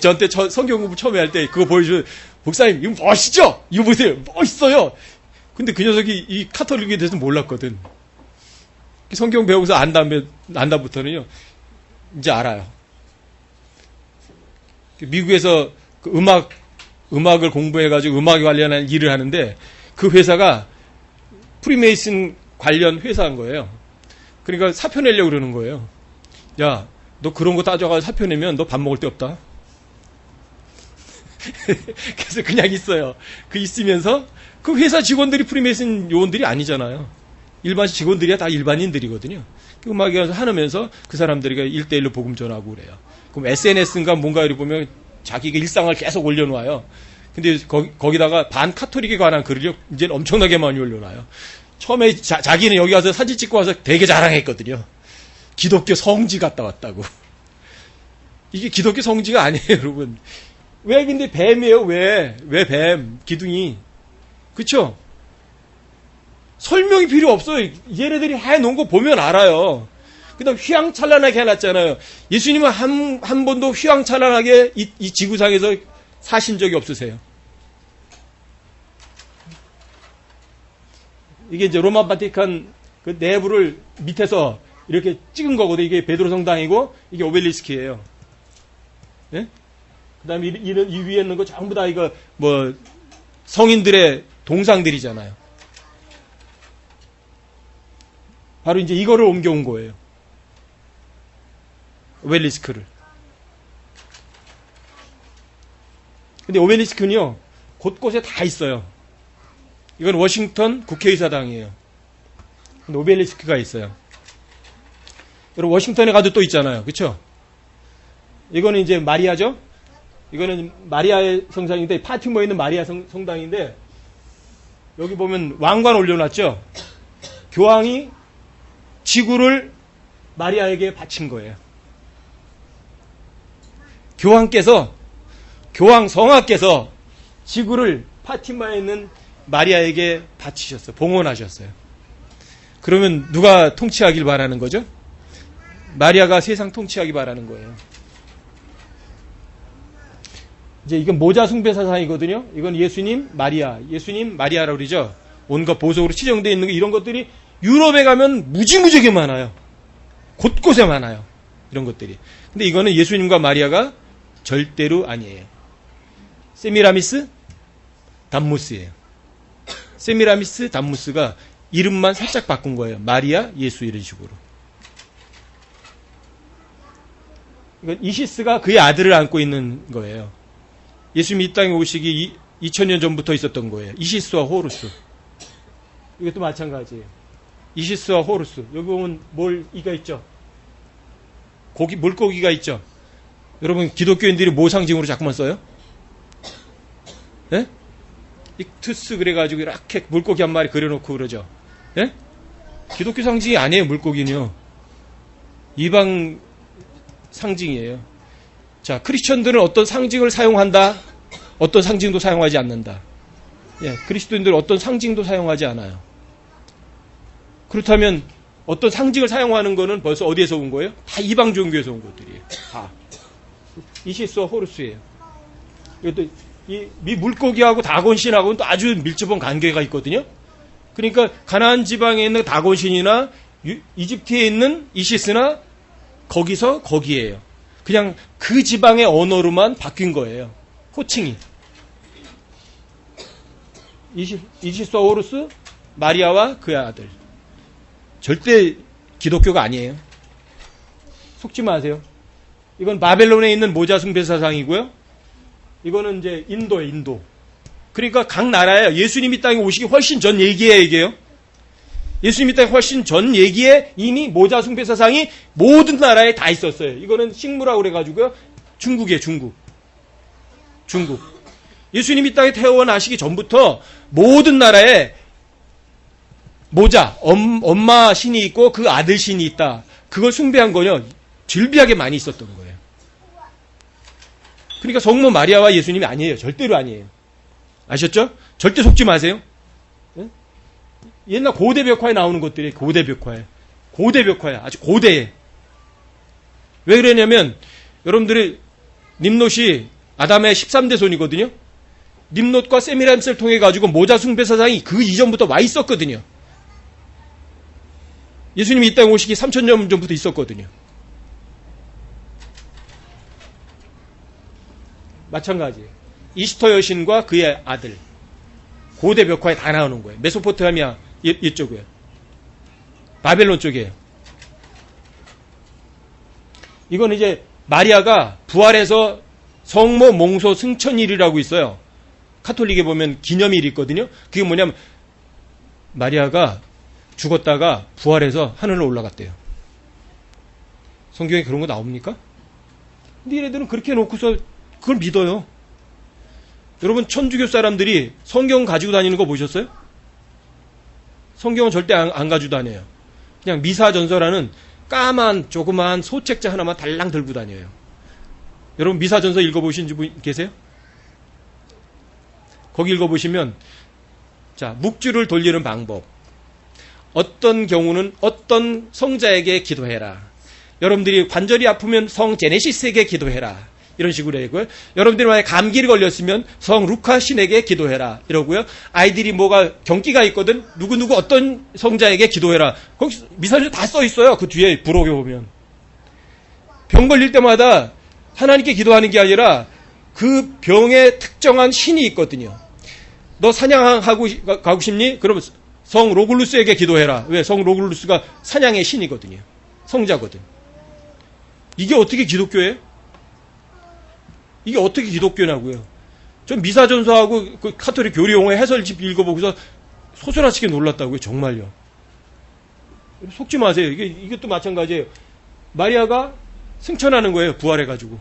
저한테 성경 공부 처음에 할 때 그거 보여주면, 목사님, 이거 멋있죠? 이거 보세요. 멋있어요. 근데 그 녀석이 이 카톨릭에 대해서 몰랐거든. 성경 배우고서 안다부터는요, 이제 알아요. 미국에서 그 음악 음악을 공부해가지고 음악에 관련한 일을 하는데 그 회사가 프리메이슨 관련 회사인 거예요. 그러니까 사표 내려고 그러는 거예요. 야, 너 그런 거 따져가지고 사표 내면 너 밥 먹을 데 없다. 그래서 그냥 있어요. 그 있으면서 그 회사 직원들이 프리메이슨 요원들이 아니잖아요. 일반 직원들이야 다 일반인들이거든요. 음악에 가서 하면서 그 사람들에게 1대1로 복음 전하고 그래요. 그럼 SNS인가 뭔가 이렇게 보면 자기가 일상을 계속 올려놔요. 근데 거기다가 반카톨릭에 관한 글을 이제는 엄청나게 많이 올려놔요. 처음에 자기는 여기 와서 사진 찍고 와서 되게 자랑했거든요. 기독교 성지 갔다 왔다고. 이게 기독교 성지가 아니에요, 여러분. 왜 근데 뱀이에요? 왜 뱀? 기둥이. 그쵸? 설명이 필요 없어요. 얘네들이 해놓은 거 보면 알아요. 그 다음 휘황찬란하게 해놨잖아요. 예수님은 한 번도 휘황찬란하게 이 지구상에서 사신 적이 없으세요. 이게 이제 로마 바티칸 그 내부를 밑에서 이렇게 찍은 거거든요. 이게 베드로 성당이고 이게 오벨리스크예요. 예? 그 다음에 이 위에 있는 거 전부 다 이거 뭐 성인들의 동상들이잖아요. 바로 이제 이거를 옮겨온 거예요. 오벨리스크를. 근데 오벨리스크는요, 곳곳에 다 있어요. 이건 워싱턴 국회의사당이에요. 근데 오벨리스크가 있어요. 여러분, 워싱턴에 가도 또 있잖아요. 그쵸? 이거는 이제 마리아죠? 이거는 마리아의 성당인데, 파티모에 있는 마리아 성당인데, 여기 보면 왕관 올려놨죠? 교황이 지구를 마리아에게 바친 거예요. 교황 성하께서 지구를 파티마에 있는 마리아에게 바치셨어요. 봉헌하셨어요. 그러면 누가 통치하길 바라는 거죠? 마리아가 세상 통치하기 바라는 거예요. 이제 이건 모자 숭배 사상이거든요. 이건 예수님, 마리아라고 그러죠. 온갖 보석으로 치정되어 있는 이런 것들이 유럽에 가면 무지무지하게 많아요. 곳곳에 많아요. 이런 것들이. 근데 이거는 예수님과 마리아가 절대로 아니에요. 세미라미스, 담무스예요. 세미라미스, 담무스가 이름만 살짝 바꾼 거예요. 마리아, 예수 이런 식으로. 이건 이시스가 그의 아들을 안고 있는 거예요. 예수님이 이 땅에 오시기 2000년 전부터 있었던 거예요. 이시스와 호루스. 이것도 마찬가지예요. 이시스와 호루스. 여기 보면 이가 있죠? 물고기가 있죠? 여러분, 기독교인들이 뭐 상징으로 자꾸만 써요? 예? 익투스 그래가지고 이렇게 물고기 한 마리 그려놓고 그러죠. 예? 기독교 상징이 아니에요, 물고기는요. 이방 상징이에요. 자, 크리스천들은 어떤 상징을 사용한다? 어떤 상징도 사용하지 않는다. 예, 그리스도인들은 어떤 상징도 사용하지 않아요. 그렇다면 어떤 상징을 사용하는 거는 벌써 어디에서 온 거예요? 다 이방 종교에서 온 것들이에요. 다. 이시스와 호루스예요. 이것도 이 물고기하고 다곤신하고는 또 아주 밀접한 관계가 있거든요. 그러니까 가나안 지방에 있는 다곤신이나 이집트에 있는 이시스나 거기서 거기에요. 그냥 그 지방의 언어로만 바뀐 거예요. 호칭이. 이시스와 호루스, 마리아와 그의 아들. 절대 기독교가 아니에요. 속지 마세요. 이건 바벨론에 있는 모자 숭배 사상이고요. 이거는 이제 인도예요, 인도. 그러니까 각 나라에 예수님이 땅에 오시기 훨씬 전 얘기예요, 이게요. 예수님이 땅에 훨씬 전 얘기에 이미 모자 숭배 사상이 모든 나라에 다 있었어요. 이거는 식무라고 그래가지고요. 중국이에요, 중국. 예수님이 땅에 태어나시기 전부터 모든 나라에 모자, 엄마 신이 있고 그 아들 신이 있다. 그걸 숭배한 거요. 질비하게 많이 있었던 거예요. 그러니까 성모 마리아와 예수님이 아니에요. 절대로 아니에요. 아셨죠? 절대 속지 마세요. 네? 옛날 고대 벽화에 나오는 것들이 고대 벽화야. 아주 고대에. 왜 그러냐면 여러분들이 님롯이 아담의 13대 손이거든요. 님롯과 세미라미스를 통해 가지고 모자 숭배 사상이 그 이전부터 와 있었거든요. 예수님이 이 땅에 오시기 3000년 전부터 있었거든요. 마찬가지예요. 이스터 여신과 그의 아들. 고대 벽화에 다 나오는 거예요. 메소포타미아 이쪽이에요. 바벨론 쪽이에요. 이건 이제 마리아가 부활해서 성모 몽소 승천일이라고 있어요. 카톨릭에 보면 기념일이 있거든요. 그게 뭐냐면 마리아가 죽었다가 부활해서 하늘로 올라갔대요. 성경에 그런 거 나옵니까? 근데 얘네들은 그렇게 놓고서 그걸 믿어요. 여러분, 천주교 사람들이 성경 가지고 다니는 거 보셨어요? 성경은 절대 안 가지고 다녀요. 그냥 미사 전서라는 까만 조그만 소책자 하나만 달랑 들고 다녀요. 여러분, 미사 전서 읽어보신 분 계세요? 거기 읽어보시면, 자, 묵주를 돌리는 방법. 어떤 경우는 어떤 성자에게 기도해라. 여러분들이 관절이 아프면 성 제네시스에게 기도해라. 이런 식으로 해고요. 여러분들이 만약에 감기를 걸렸으면 성 루카 신에게 기도해라. 이러고요. 아이들이 뭐가 경기가 있거든. 누구누구 어떤 성자에게 기도해라. 거기 미사전에 다 써 있어요. 그 뒤에 부록에 보면. 병 걸릴 때마다 하나님께 기도하는 게 아니라 그 병에 특정한 신이 있거든요. 너 사냥하고 가고 싶니? 그러면 성 로굴루스에게 기도해라. 왜? 성 로굴루스가 사냥의 신이거든요. 성자거든. 이게 어떻게 기독교예요? 이게 어떻게 기독교냐고요. 전 미사전서하고 그 카톨릭 교리 용어 해설집 읽어보고서 소스라치게 놀랐다고요. 정말요. 속지 마세요. 이것도 마찬가지예요. 마리아가 승천하는 거예요. 부활해가지고.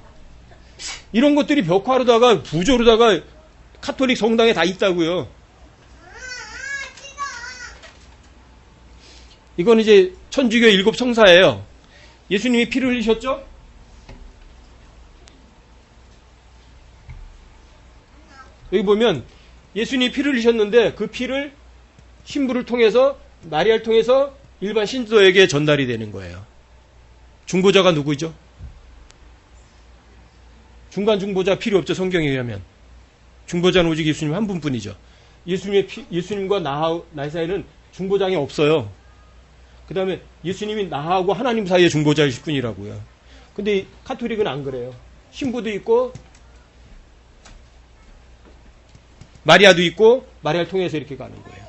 이런 것들이 벽화로다가 부조로다가 카톨릭 성당에 다 있다고요. 이건 이제 천주교 7 성사예요. 예수님이 피를 흘리셨죠? 여기 보면 예수님이 피를 흘리셨는데 그 피를 신부를 통해서 마리아를 통해서 일반 신도에게 전달이 되는 거예요. 중보자가 누구죠? 중간 중보자 필요 없죠. 성경에 의하면. 중보자는 오직 예수님 한 분뿐이죠. 예수님과 나의 사이에는 중보장이 없어요. 그 다음에 예수님이 나하고 하나님 사이의 중보자이실 뿐이라고요. 근데 카톨릭은 안 그래요. 신부도 있고 마리아도 있고 마리아를 통해서 이렇게 가는 거예요.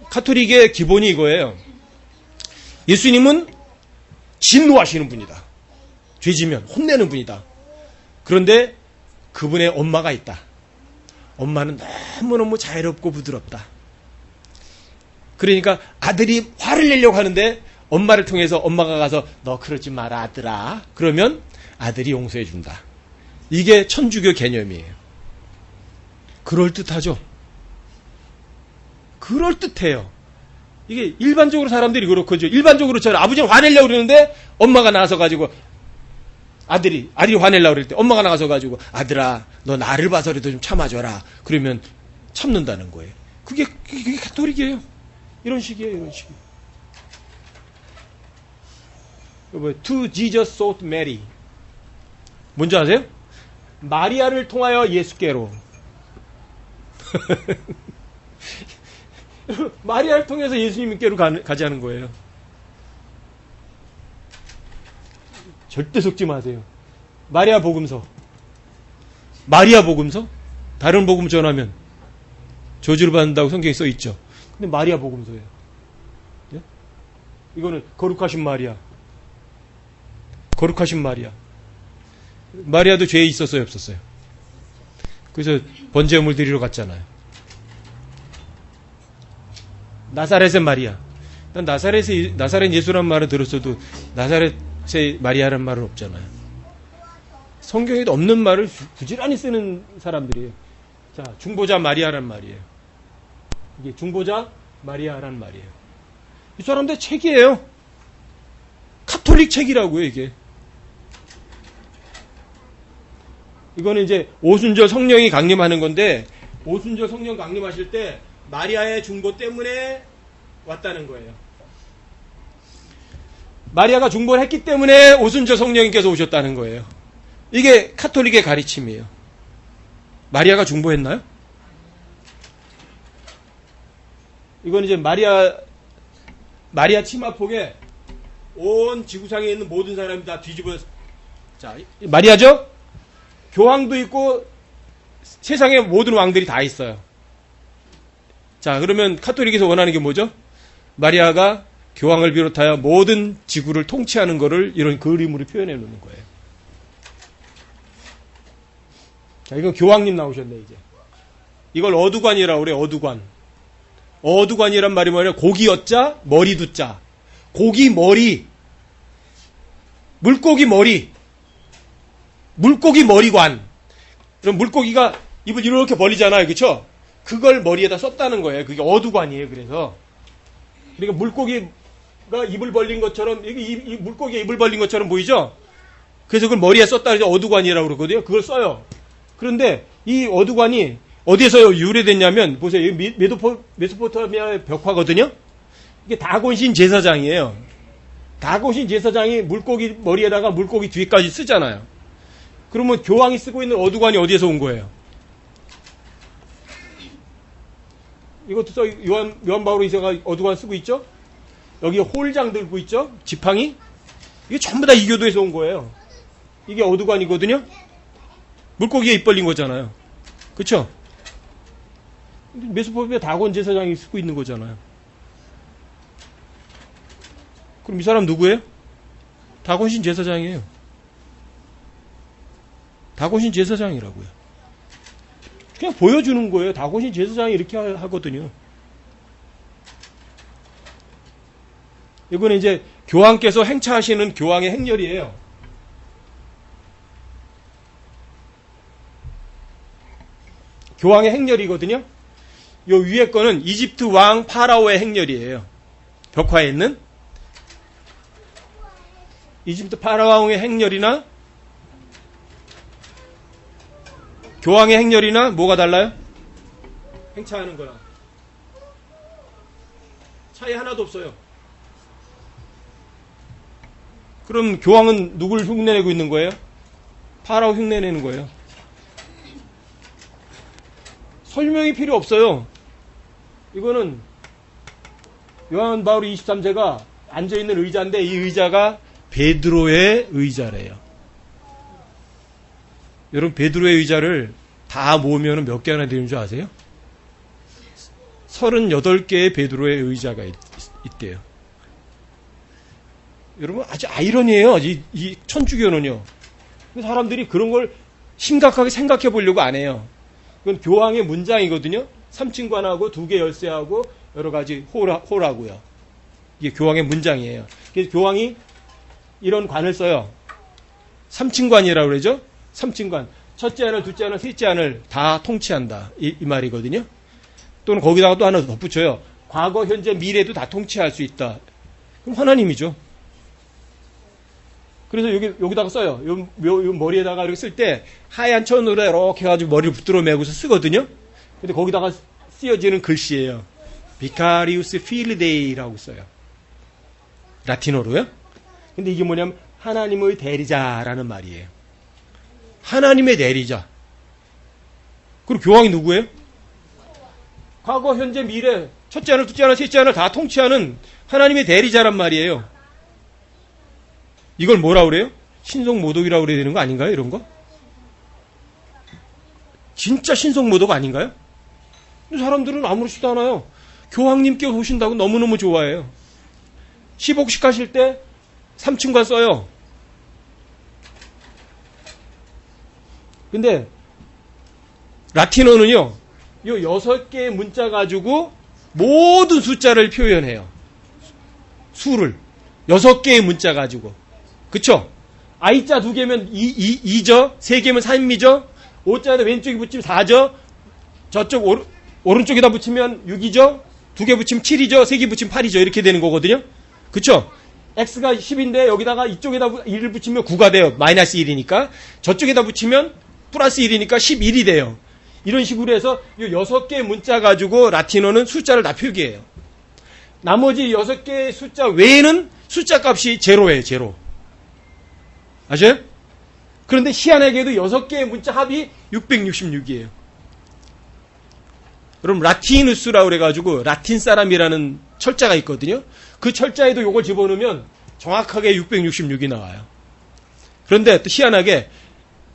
카톨릭의 기본이 이거예요. 예수님은 진노하시는 분이다. 죄지면 혼내는 분이다. 그런데 그분의 엄마가 있다. 엄마는 너무너무 자애롭고 부드럽다. 그러니까 아들이 화를 내려고 하는데 엄마를 통해서 엄마가 가서 너 그러지 마라 아들아. 그러면 아들이 용서해 준다. 이게 천주교 개념이에요. 그럴듯하죠? 그럴듯해요. 이게 일반적으로 사람들이 그렇거든요. 일반적으로 저는 아버지는 화내려고 그러는데 엄마가 나와서 가지고 아들이 화내려고 그럴 때 엄마가 나가서 가지고 아들아 너 나를 봐서라도 좀 참아줘라. 그러면 참는다는 거예요. 그게 가톨릭이에요. 이런 식이에요. 이런 식. To Jesus sought Mary. 뭔지 아세요? 마리아를 통하여 예수께로. 마리아를 통해서 예수님께로 가지 않은 거예요. 절대 속지 마세요. 마리아 복음서. 다른 복음 전하면 저주를 받는다고 성경에 써 있죠. 근데 마리아 복음서예요. 예? 이거는 거룩하신 마리아. 마리아도 죄에 있었어요, 없었어요? 그래서 번제물 드리러 갔잖아요. 나사렛의 마리아. 난 나사렛 예수란 말을 들었어도 나사렛의 마리아란 말은 없잖아요. 성경에도 없는 말을 부지런히 쓰는 사람들이에요. 자, 중보자 마리아란 말이에요. 이게 중보자 마리아란 말이에요. 이 사람들 책이에요. 카톨릭 책이라고요, 이게. 이거는 이제 오순절 성령이 강림하는 건데, 오순절 성령 강림하실 때 마리아의 중보 때문에 왔다는 거예요. 마리아가 중보를 했기 때문에 오순절 성령님께서 오셨다는 거예요. 이게 카톨릭의 가르침이에요. 마리아가 중보했나요? 이건 이제 마리아 치마폭에 온 지구상에 있는 모든 사람이 다 뒤집어. 자, 마리아죠? 교황도 있고 세상의 모든 왕들이 다 있어요. 자, 그러면 카톨릭에서 원하는 게 뭐죠? 마리아가 교황을 비롯하여 모든 지구를 통치하는 것을 이런 그림으로 표현해 놓는 거예요. 자, 이건 교황님 나오셨네, 이제. 이걸 어두관이라고 그래요, 어두관. 어두관이란 말이 뭐냐? 고기 어자, 머리 두자. 고기 머리. 물고기 머리. 물고기 머리관. 그럼 물고기가 입을 이렇게 벌리잖아요, 그쵸? 그걸 머리에다 썼다는 거예요. 그게 어두관이에요, 그래서. 그러니까 물고기가 입을 벌린 것처럼, 이 물고기가 입을 벌린 것처럼 보이죠? 그래서 그걸 머리에 썼다 해서 어두관이라고 그러거든요. 그걸 써요. 그런데 이 어두관이 어디에서 유래됐냐면, 보세요. 메소포타미아의 벽화거든요? 이게 다곤신 제사장이에요. 다곤신 제사장이 물고기 머리에다가 물고기 뒤까지 쓰잖아요. 그러면 교황이 쓰고 있는 어두관이 어디에서 온 거예요? 이것도 요한 바오로 2세가 어두관 쓰고 있죠? 여기 홀장 들고 있죠? 지팡이? 이게 전부 다 이교도에서 온 거예요. 이게 어두관이거든요? 물고기에 입 벌린 거잖아요. 그쵸? 메소포타미아 다곤 제사장이 쓰고 있는 거잖아요. 그럼 이 사람 누구예요? 다곤신 제사장이에요. 다곤신 제사장이라고요. 그냥 보여주는 거예요. 다곤신 제사장이 이렇게 하거든요. 이거는 이제 교황께서 행차하시는 교황의 행렬이에요. 교황의 행렬이거든요. 요 위에 거는 이집트 왕 파라오의 행렬이에요. 벽화에 있는 이집트 파라오의 행렬이나 교황의 행렬이나 뭐가 달라요? 행차하는 거랑 차이 하나도 없어요. 그럼 교황은 누굴 흉내내고 있는 거예요? 파라오 흉내내는 거예요. 설명이 필요 없어요. 이거는 요한 바오로 23세가 앉아있는 의자인데 이 의자가 베드로의 의자래요. 여러분 베드로의 의자를 다 모으면 몇 개나 되는 줄 아세요? 38개의 베드로의 의자가 있대요. 여러분 아주 아이러니해요. 이 천주교는요. 사람들이 그런 걸 심각하게 생각해 보려고 안 해요. 이건 교황의 문장이거든요. 3층관하고 2개 열쇠하고 여러 가지 호라고요. 이게 교황의 문장이에요. 그래서 교황이 이런 관을 써요. 3층관이라고 그러죠. 3층관. 첫째 안을, 둘째 안을, 셋째 안을 다 통치한다. 이 말이거든요. 또는 거기다가 또 하나 덧붙여요. 과거, 현재, 미래도 다 통치할 수 있다. 그럼 하나님이죠. 그래서 여기다가 써요. 요 머리에다가 이렇게 쓸 때 하얀 천으로 이렇게 해가지고 머리를 붙들어 매고서 쓰거든요. 근데 거기다가 쓰여지는 글씨예요. Vicarius Filidei라고 써요. 라틴어로요. 근데 이게 뭐냐면 하나님의 대리자라는 말이에요. 하나님의 대리자. 그리고 교황이 누구예요? 과거, 현재, 미래, 첫째 하늘, 둘째 하늘, 셋째 하늘 다 통치하는 하나님의 대리자란 말이에요. 이걸 뭐라 그래요? 신성모독이라고 그래야 되는 거 아닌가요? 이런 거? 진짜 신성모독 아닌가요? 사람들은 아무렇지도 않아요. 교황님께 오신다고 너무너무 좋아해요. 10옥씩 하실 때 3층관 써요. 근데 라틴어는요, 요 6개의 문자 가지고 모든 숫자를 표현해요. 수를. 6개의 문자 가지고. 그쵸? I자 2개면 2죠? 3개면 3이죠? O자에다 왼쪽에 붙이면 4죠? 저쪽 오른쪽에다 붙이면 6이죠? 2개 붙이면 7이죠? 3개 붙이면 8이죠? 이렇게 되는 거거든요? 그쵸? X가 10인데 여기다가 이쪽에다 1을 붙이면 9가 돼요. 마이너스 1이니까. 저쪽에다 붙이면 플러스 1이니까 11이 돼요. 이런 식으로 해서 이 6개의 문자 가지고 라틴어는 숫자를 다 표기해요. 나머지 6개의 숫자 외에는 숫자 값이 제로예요. 제로. 아셔요? 그런데 희한하게도 6개의 문자 합이 666이에요. 여러분 라티누스라고 그래가지고 라틴 사람이라는 철자가 있거든요. 그 철자에도 이걸 집어넣으면 정확하게 666이 나와요. 그런데 또 희한하게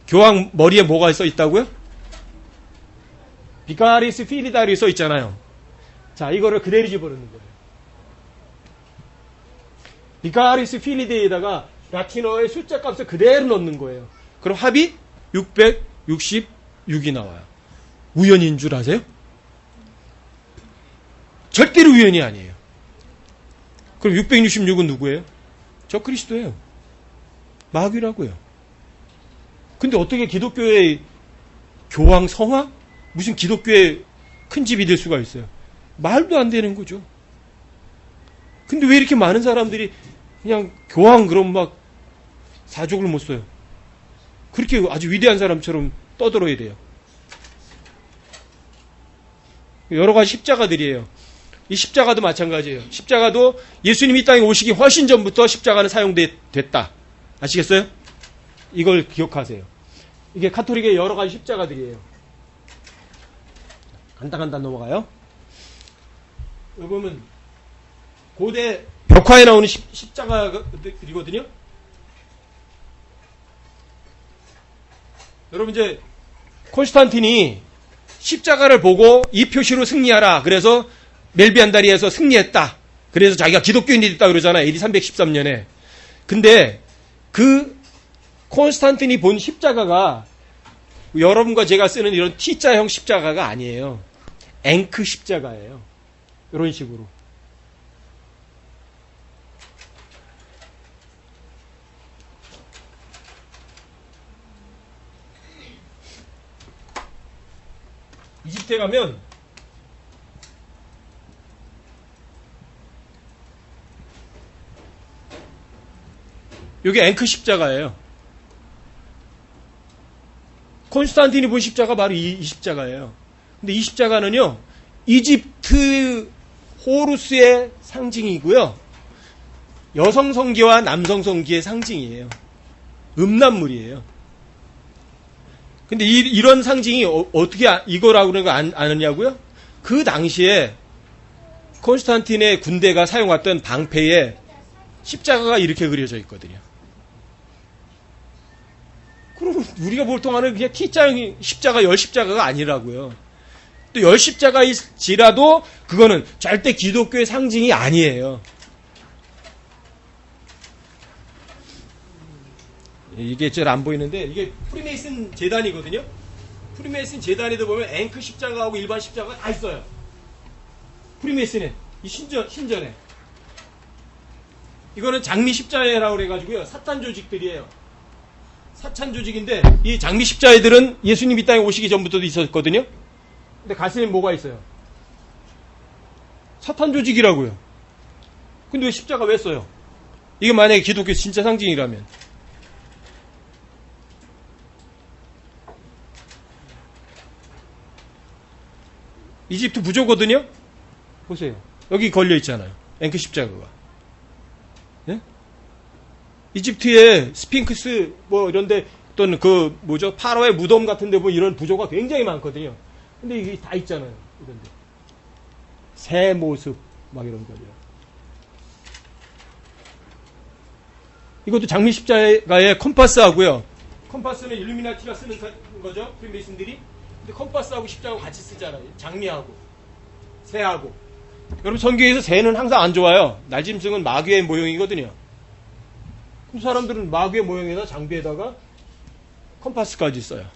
교황 머리에 뭐가 써 있다고요? 비카리스 필리다리 써 있잖아요. 자, 이거를 그대로 집어넣는 거예요. 비카리스 필리데에다가 라틴어의 숫자 값을 그대로 넣는 거예요. 그럼 합이 666이 나와요. 우연인 줄 아세요? 절대로 우연이 아니에요. 그럼 666은 누구예요? 저 그리스도예요. 마귀라고요. 근데 어떻게 기독교의 교황 성화? 무슨 기독교의 큰 집이 될 수가 있어요? 말도 안 되는 거죠. 근데 왜 이렇게 많은 사람들이 그냥 교황 그럼 막 사족을 못 써요? 그렇게 아주 위대한 사람처럼 떠들어야 돼요. 여러 가지 십자가들이에요. 이 십자가도 마찬가지예요. 십자가도 예수님이 이 땅에 오시기 훨씬 전부터 십자가는 사용됐다. 아시겠어요? 이걸 기억하세요. 이게 카톨릭의 여러 가지 십자가들이에요. 간단간단 넘어가요. 여기 보면 고대 벽화에 나오는 십자가들이거든요. 여러분 이제 콘스탄틴이 십자가를 보고 이 표시로 승리하라. 그래서 멜비안다리에서 승리했다. 그래서 자기가 기독교인이 됐다 그러잖아요. AD 313년에. 근데 그 콘스탄틴이 본 십자가가 여러분과 제가 쓰는 이런 T자형 십자가가 아니에요. 앵크 십자가예요. 이런 식으로. 이집트에 가면 이게 앵크 십자가예요. 콘스탄틴이 본 십자가 바로 이 십자가예요. 근데 이 십자가는요, 이집트 호루스의 상징이고요, 여성 성기와 남성 성기의 상징이에요. 음란물이에요. 근데 이런 상징이 어떻게 이거라고 그런 거 아느냐고요? 그 당시에 콘스탄틴의 군대가 사용했던 방패에 십자가가 이렇게 그려져 있거든요. 그럼 우리가 보통 하는 그냥 T자형 십자가, 열 십자가가 아니라고요. 또 열 십자가일지라도 그거는 절대 기독교의 상징이 아니에요. 이게 잘 안 보이는데 이게 프리메이슨 재단이거든요. 프리메이슨 재단에도 보면 앵크 십자가하고 일반 십자가가 다 있어요. 프리메이슨에 이 신전에 이거는 장미 십자회라고 그래가지고요, 사탄 조직들이에요. 사탄 조직인데 이 장미 십자회들은 예수님 이 땅에 오시기 전부터도 있었거든요. 근데 가슴에 뭐가 있어요? 사탄 조직이라고요. 근데 왜 십자가 왜 써요? 이게 만약에 기독교 진짜 상징이라면. 이집트 부조거든요? 보세요. 여기 걸려 있잖아요. 앵크 십자가가. 예? 이집트의 스핑크스 뭐 이런데 또는 그 뭐죠? 파라오의 무덤 같은데 뭐 이런 부조가 굉장히 많거든요. 근데 이게 다 있잖아요. 이런데. 새 모습 막 이런 거죠. 이것도 장미 십자가의 컴파스하고요. 컴파스는 일루미나티가 쓰는 거죠. 프리메이슨들이. 근데 컴파스하고 십자가하고 같이 쓰잖아요. 장미하고 새하고. 여러분 성경에서 새는 항상 안 좋아요. 날짐승은 마귀의 모형이거든요. 그 사람들은 마귀의 모형에다 장비에다가 컴파스까지 써요.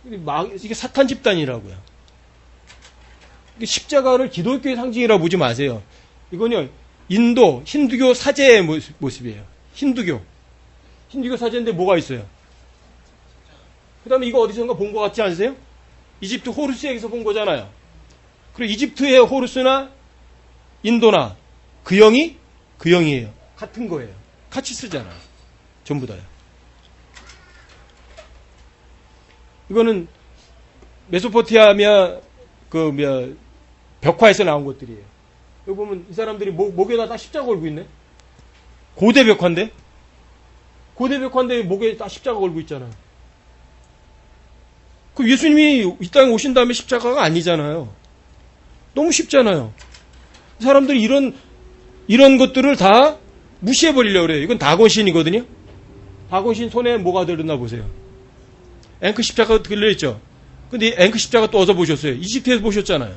이게 사탄 집단이라고요. 십자가를 기독교의 상징이라고 보지 마세요. 이건요, 인도 힌두교 사제의 모습이에요. 힌두교 사제인데 뭐가 있어요? 그 다음에 이거 어디선가 본 것 같지 않으세요? 이집트 호루스에서 본 거잖아요. 그리고 이집트의 호루스나 인도나 그 영이에요. 같은 거예요. 같이 쓰잖아요. 전부 다요. 이거는 메소포타미아 벽화에서 나온 것들이에요. 여기 보면 이 사람들이 목에다 다 십자가 걸고 있네. 고대 벽화인데 목에 다 십자가 걸고 있잖아요. 그 예수님이 이 땅에 오신 다음에 십자가가 아니잖아요. 너무 쉽잖아요. 사람들이 이런 것들을 다 무시해버리려고 그래요. 이건 다곤신이거든요. 다곤신 손에 뭐가 들었나 보세요. 앵크 십자가가 들려있죠. 근데 앵크 십자가 또 어디서 보셨어요? 이집트에서 보셨잖아요.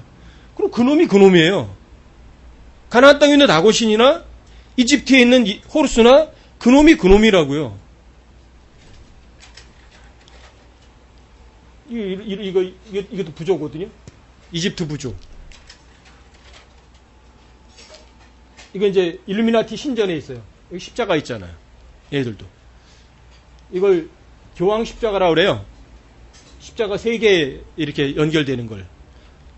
그럼 그놈이 그놈이에요. 가나안 땅에 있는 다고신이나 이집트에 있는 호르스나 그놈이 그놈이라고요. 이것도 부조거든요. 이집트 부조. 이거 이제 일루미나티 신전에 있어요. 여기 십자가 있잖아요. 얘들도. 이걸 교황 십자가라고 그래요. 십자가 3개 이렇게 연결되는 걸.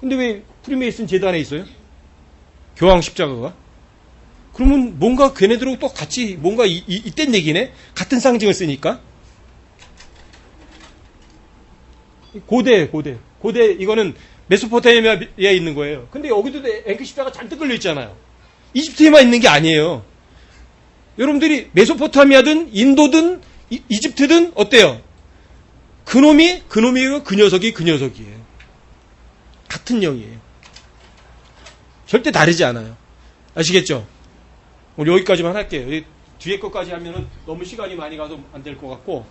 근데 왜 프리메이슨 재단에 있어요? 교황 십자가가? 그러면 뭔가 걔네들하고 또 같이 뭔가 이딴 얘기네? 같은 상징을 쓰니까? 고대 이거는 메소포타미아에 있는 거예요. 근데 여기도 앵크 십자가 잔뜩 걸려 있잖아요. 이집트에만 있는 게 아니에요. 여러분들이 메소포타미아든 인도든 이집트든 어때요? 그놈이고 그 녀석이 그 녀석이에요. 같은 영이에요. 절대 다르지 않아요. 아시겠죠? 오늘 여기까지만 할게요. 뒤에 것까지 하면은 너무 시간이 많이 가서 안 될 것 같고,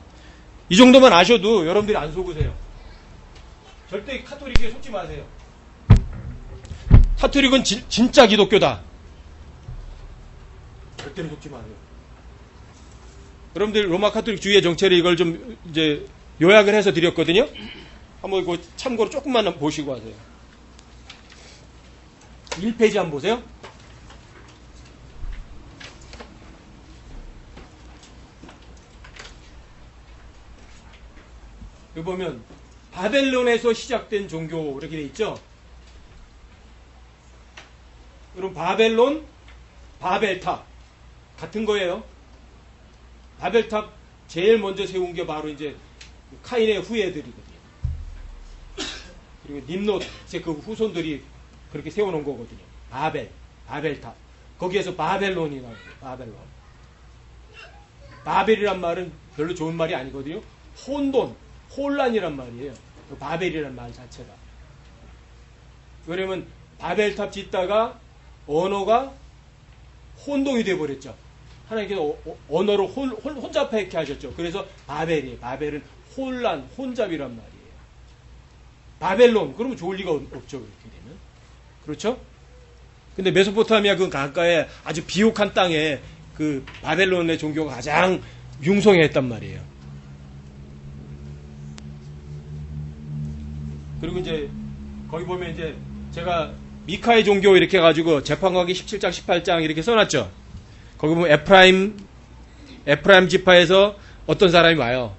이 정도만 아셔도 여러분들이 안 속으세요. 절대 카톨릭에 속지 마세요. 카톨릭은 진짜 기독교다. 절대로 속지 마세요. 여러분들 로마 카톨릭 주의의 정체를 이걸 좀 이제 요약을 해서 드렸거든요. 한번 이거 참고로 조금만 보시고 하세요. 1페이지 한번 보세요. 여기 보면 바벨론에서 시작된 종교 이렇게 돼 있죠. 그럼 바벨론, 바벨탑 같은 거예요. 바벨탑 제일 먼저 세운 게 바로 이제 카인의 후예들이거든요. 그리고 님롯 그 후손들이 그렇게 세워놓은 거거든요. 바벨탑. 거기에서 바벨론이라고 해요. 바벨론. 바벨이란 말은 별로 좋은 말이 아니거든요. 혼란이란 말이에요. 바벨이란 말 자체가. 왜냐면 바벨탑 짓다가 언어가 혼동이 돼버렸죠. 하나님께서 언어를 혼잡하게 하셨죠. 그래서 바벨이에요. 바벨은 혼잡이란 말이에요. 바벨론, 그러면 좋을 리가 없죠. 그렇게 되면. 그렇죠? 근데 메소포타미아 그 강가에 아주 비옥한 땅에 그 바벨론의 종교가 가장 융성했단 말이에요. 그리고 이제 거기 보면 이제 제가 미카의 종교 이렇게 해가지고 재판관계 17장 18장 이렇게 써놨죠. 거기 보면 에프라임 지파에서 어떤 사람이 와요.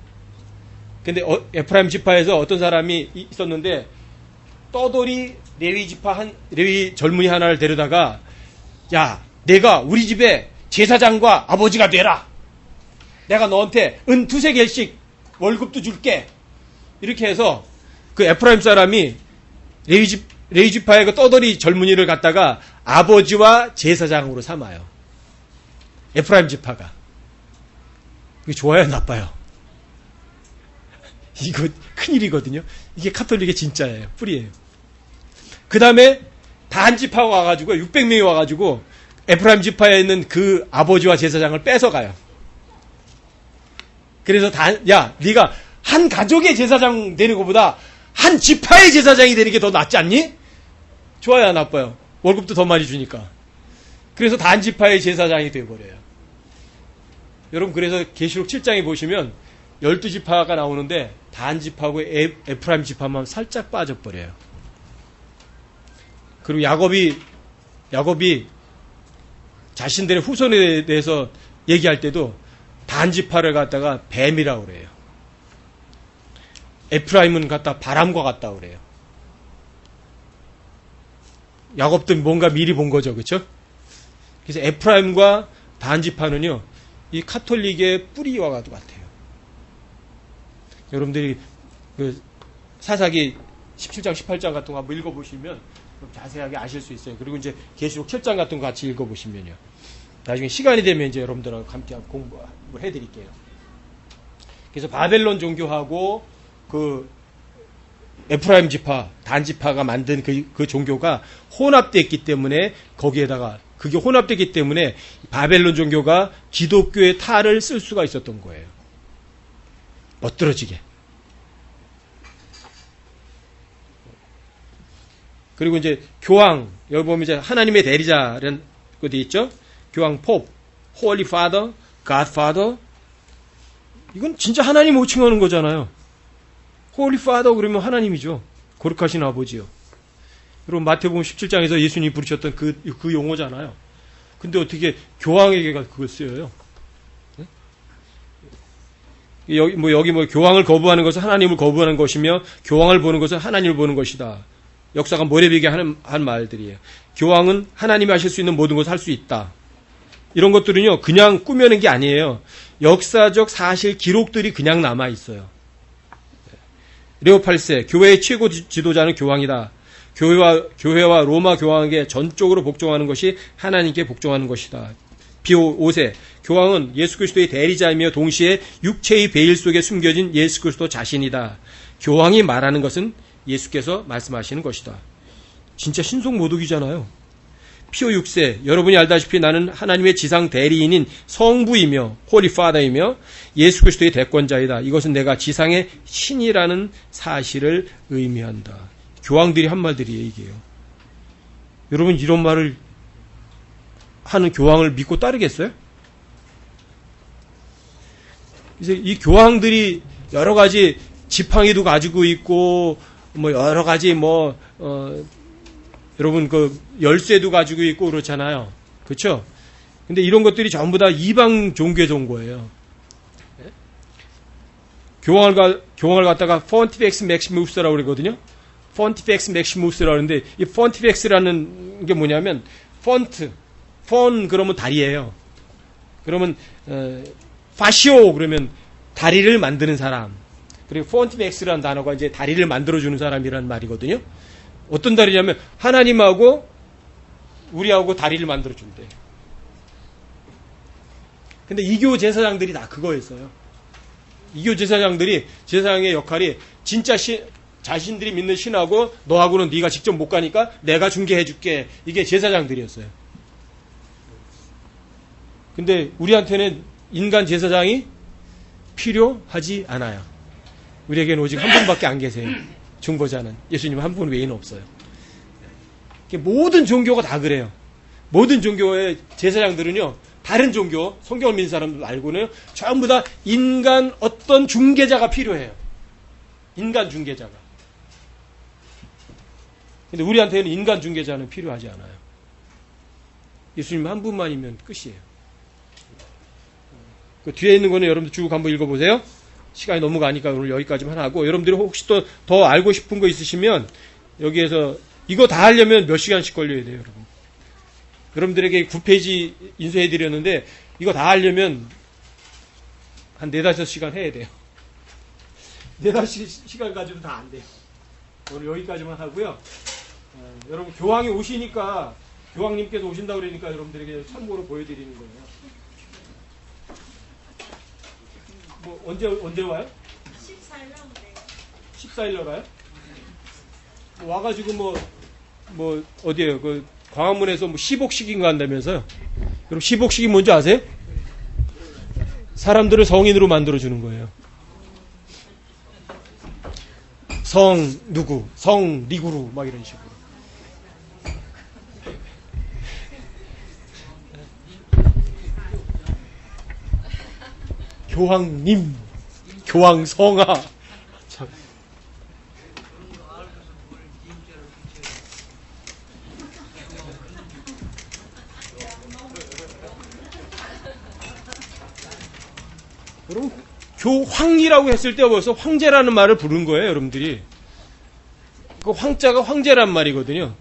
근데 에프라임 지파에서 어떤 사람이 있었는데 떠돌이 레위 젊은이 하나를 데려다가, 야, 내가 우리 집에 제사장과 아버지가 되라. 내가 너한테 은 2-3개씩 월급도 줄게. 이렇게 해서 그 에프라임 사람이 레위 지파의 그 떠돌이 젊은이를 갖다가 아버지와 제사장으로 삼아요. 에프라임 지파가. 이게 좋아요, 나빠요? 이거 큰일이거든요. 이게 카톨릭의 진짜예요. 뿌리예요. 그 다음에 단 지파가 와가지고 600명이 와가지고 에프라임 지파에 있는 그 아버지와 제사장을 뺏어가요. 그래서 야, 네가 한 가족의 제사장 되는 것보다 한 지파의 제사장이 되는 게 더 낫지 않니? 좋아요, 나빠요? 월급도 더 많이 주니까. 그래서 단 지파의 제사장이 되어버려요. 여러분, 그래서 계시록 7장에 보시면 12지파가 나오는데 단 지파하고 에프라임 지파만 살짝 빠져버려요. 그리고 야곱이 자신들의 후손에 대해서 얘기할 때도 단 지파를 갖다가 뱀이라고 그래요. 에프라임은 갖다 바람과 같다고 그래요. 야곱도 뭔가 미리 본 거죠. 그렇죠? 그래서 에프라임과 단 지파는요, 이 카톨릭의 뿌리와 같아요. 여러분들이 그 사사기 17장, 18장 같은 거 한번 읽어보시면 좀 자세하게 아실 수 있어요. 그리고 이제 계시록 7장 같은 거 같이 읽어보시면요. 나중에 시간이 되면 이제 여러분들하고 함께 공부를 해드릴게요. 그래서 바벨론 종교하고 그 에프라임 지파, 단 지파가 만든 그 종교가 혼합됐기 때문에 거기에다가 그게 혼합됐기 때문에 바벨론 종교가 기독교의 탈을 쓸 수가 있었던 거예요. 멋들어지게. 그리고 이제 교황, 여기 보면 이제 하나님의 대리자라는 것도 있죠. 교황 포, Holy Father, God Father. 이건 진짜 하나님 호칭하는 거잖아요. Holy Father 그러면 하나님이죠. 거룩하신 아버지요. 여러분 마태복음 17장에서 예수님이 부르셨던 그 용어잖아요. 근데 어떻게 교황에게 그걸 쓰여요? 네? 여기 교황을 거부하는 것은 하나님을 거부하는 것이며 교황을 보는 것은 하나님을 보는 것이다. 역사가 모래비게 한 말들이에요. 교황은 하나님이 하실 수 있는 모든 것을 할 수 있다. 이런 것들은요, 그냥 꾸며낸 게 아니에요. 역사적 사실 기록들이 그냥 남아 있어요. 레오 8세, 교회의 최고 지도자는 교황이다. 교회와 로마 교황에게 전적으로 복종하는 것이 하나님께 복종하는 것이다. 비오 5세, 교황은 예수 그리스도의 대리자이며 동시에 육체의 베일 속에 숨겨진 예수 그리스도 자신이다. 교황이 말하는 것은 예수께서 말씀하시는 것이다. 진짜 신속모독이잖아요. 피오 6세, 여러분이 알다시피 나는 하나님의 지상 대리인인 성부이며 홀리 파더이며 예수 그리스도의 대권자이다. 이것은 내가 지상의 신이라는 사실을 의미한다. 교황들이 한 말들이에요, 이게요. 여러분 이런 말을 하는 교황을 믿고 따르겠어요? 이제 이 교황들이 여러 가지 지팡이도 가지고 있고 여러 가지 여러분 열쇠도 가지고 있고 그렇잖아요. 그렇죠? 근데 이런 것들이 전부 다 이방 종교종 거예요. 교황을 갖다가 폰티펙스 맥시무스라고 그러거든요. 폰티펙스 맥시무스라고 하는데 이 폰티펙스라는 게 뭐냐면 폰 그러면 다리예요. 그러면 파시오 그러면 다리를 만드는 사람. 그리고 폰티펙스라는 단어가 이제 다리를 만들어주는 사람이라는 말이거든요. 어떤 다리냐면 하나님하고 우리하고 다리를 만들어준대. 근데 이교 제사장들이 다 그거였어요. 이교 제사장들이 제사장의 역할이 진짜 자신들이 믿는 신하고 너하고는 네가 직접 못 가니까 내가 중개해 줄게. 이게 제사장들이었어요. 근데 우리한테는 인간 제사장이 필요하지 않아요. 우리에게는 오직 한 분밖에 안 계세요. 중보자는 예수님 한 분 외에는 없어요. 모든 종교가 다 그래요. 모든 종교의 제사장들은요, 다른 종교, 성경을 믿는 사람들 말고는 전부 다 인간 어떤 중개자가 필요해요. 인간 중개자가. 근데 우리한테는 인간 중개자는 필요하지 않아요. 예수님 한 분만이면 끝이에요. 그 뒤에 있는 거는 여러분들 쭉 한번 읽어보세요. 시간이 너무 가니까 오늘 여기까지만 하고, 여러분들이 혹시 또 더 알고 싶은 거 있으시면 여기에서 이거 다 하려면 몇 시간씩 걸려야 돼요, 여러분. 여러분들에게 9페이지 인쇄해 드렸는데 이거 다 하려면 한 4-5시간 해야 돼요. 4-5시간 가지고는 다 안 돼요. 오늘 여기까지만 하고요. 여러분 교황이 오시니까, 교황님께서 오신다고 그러니까 여러분들에게 참고로 보여드리는 거예요. 언제 와요? 14일로 와요? 와가지고 어디에요? 광화문에서 10억씩인가 한다면서요? 여러분 10억씩이 뭔지 아세요? 사람들을 성인으로 만들어주는 거예요. 성 누구, 성 리구루 막 이런 식으로. 교황님, 교황성아. 참. 여러분, 교황이라고 했을 때 벌써 황제라는 말을 부른 거예요, 여러분들이. 그 황자가 황제란 말이거든요.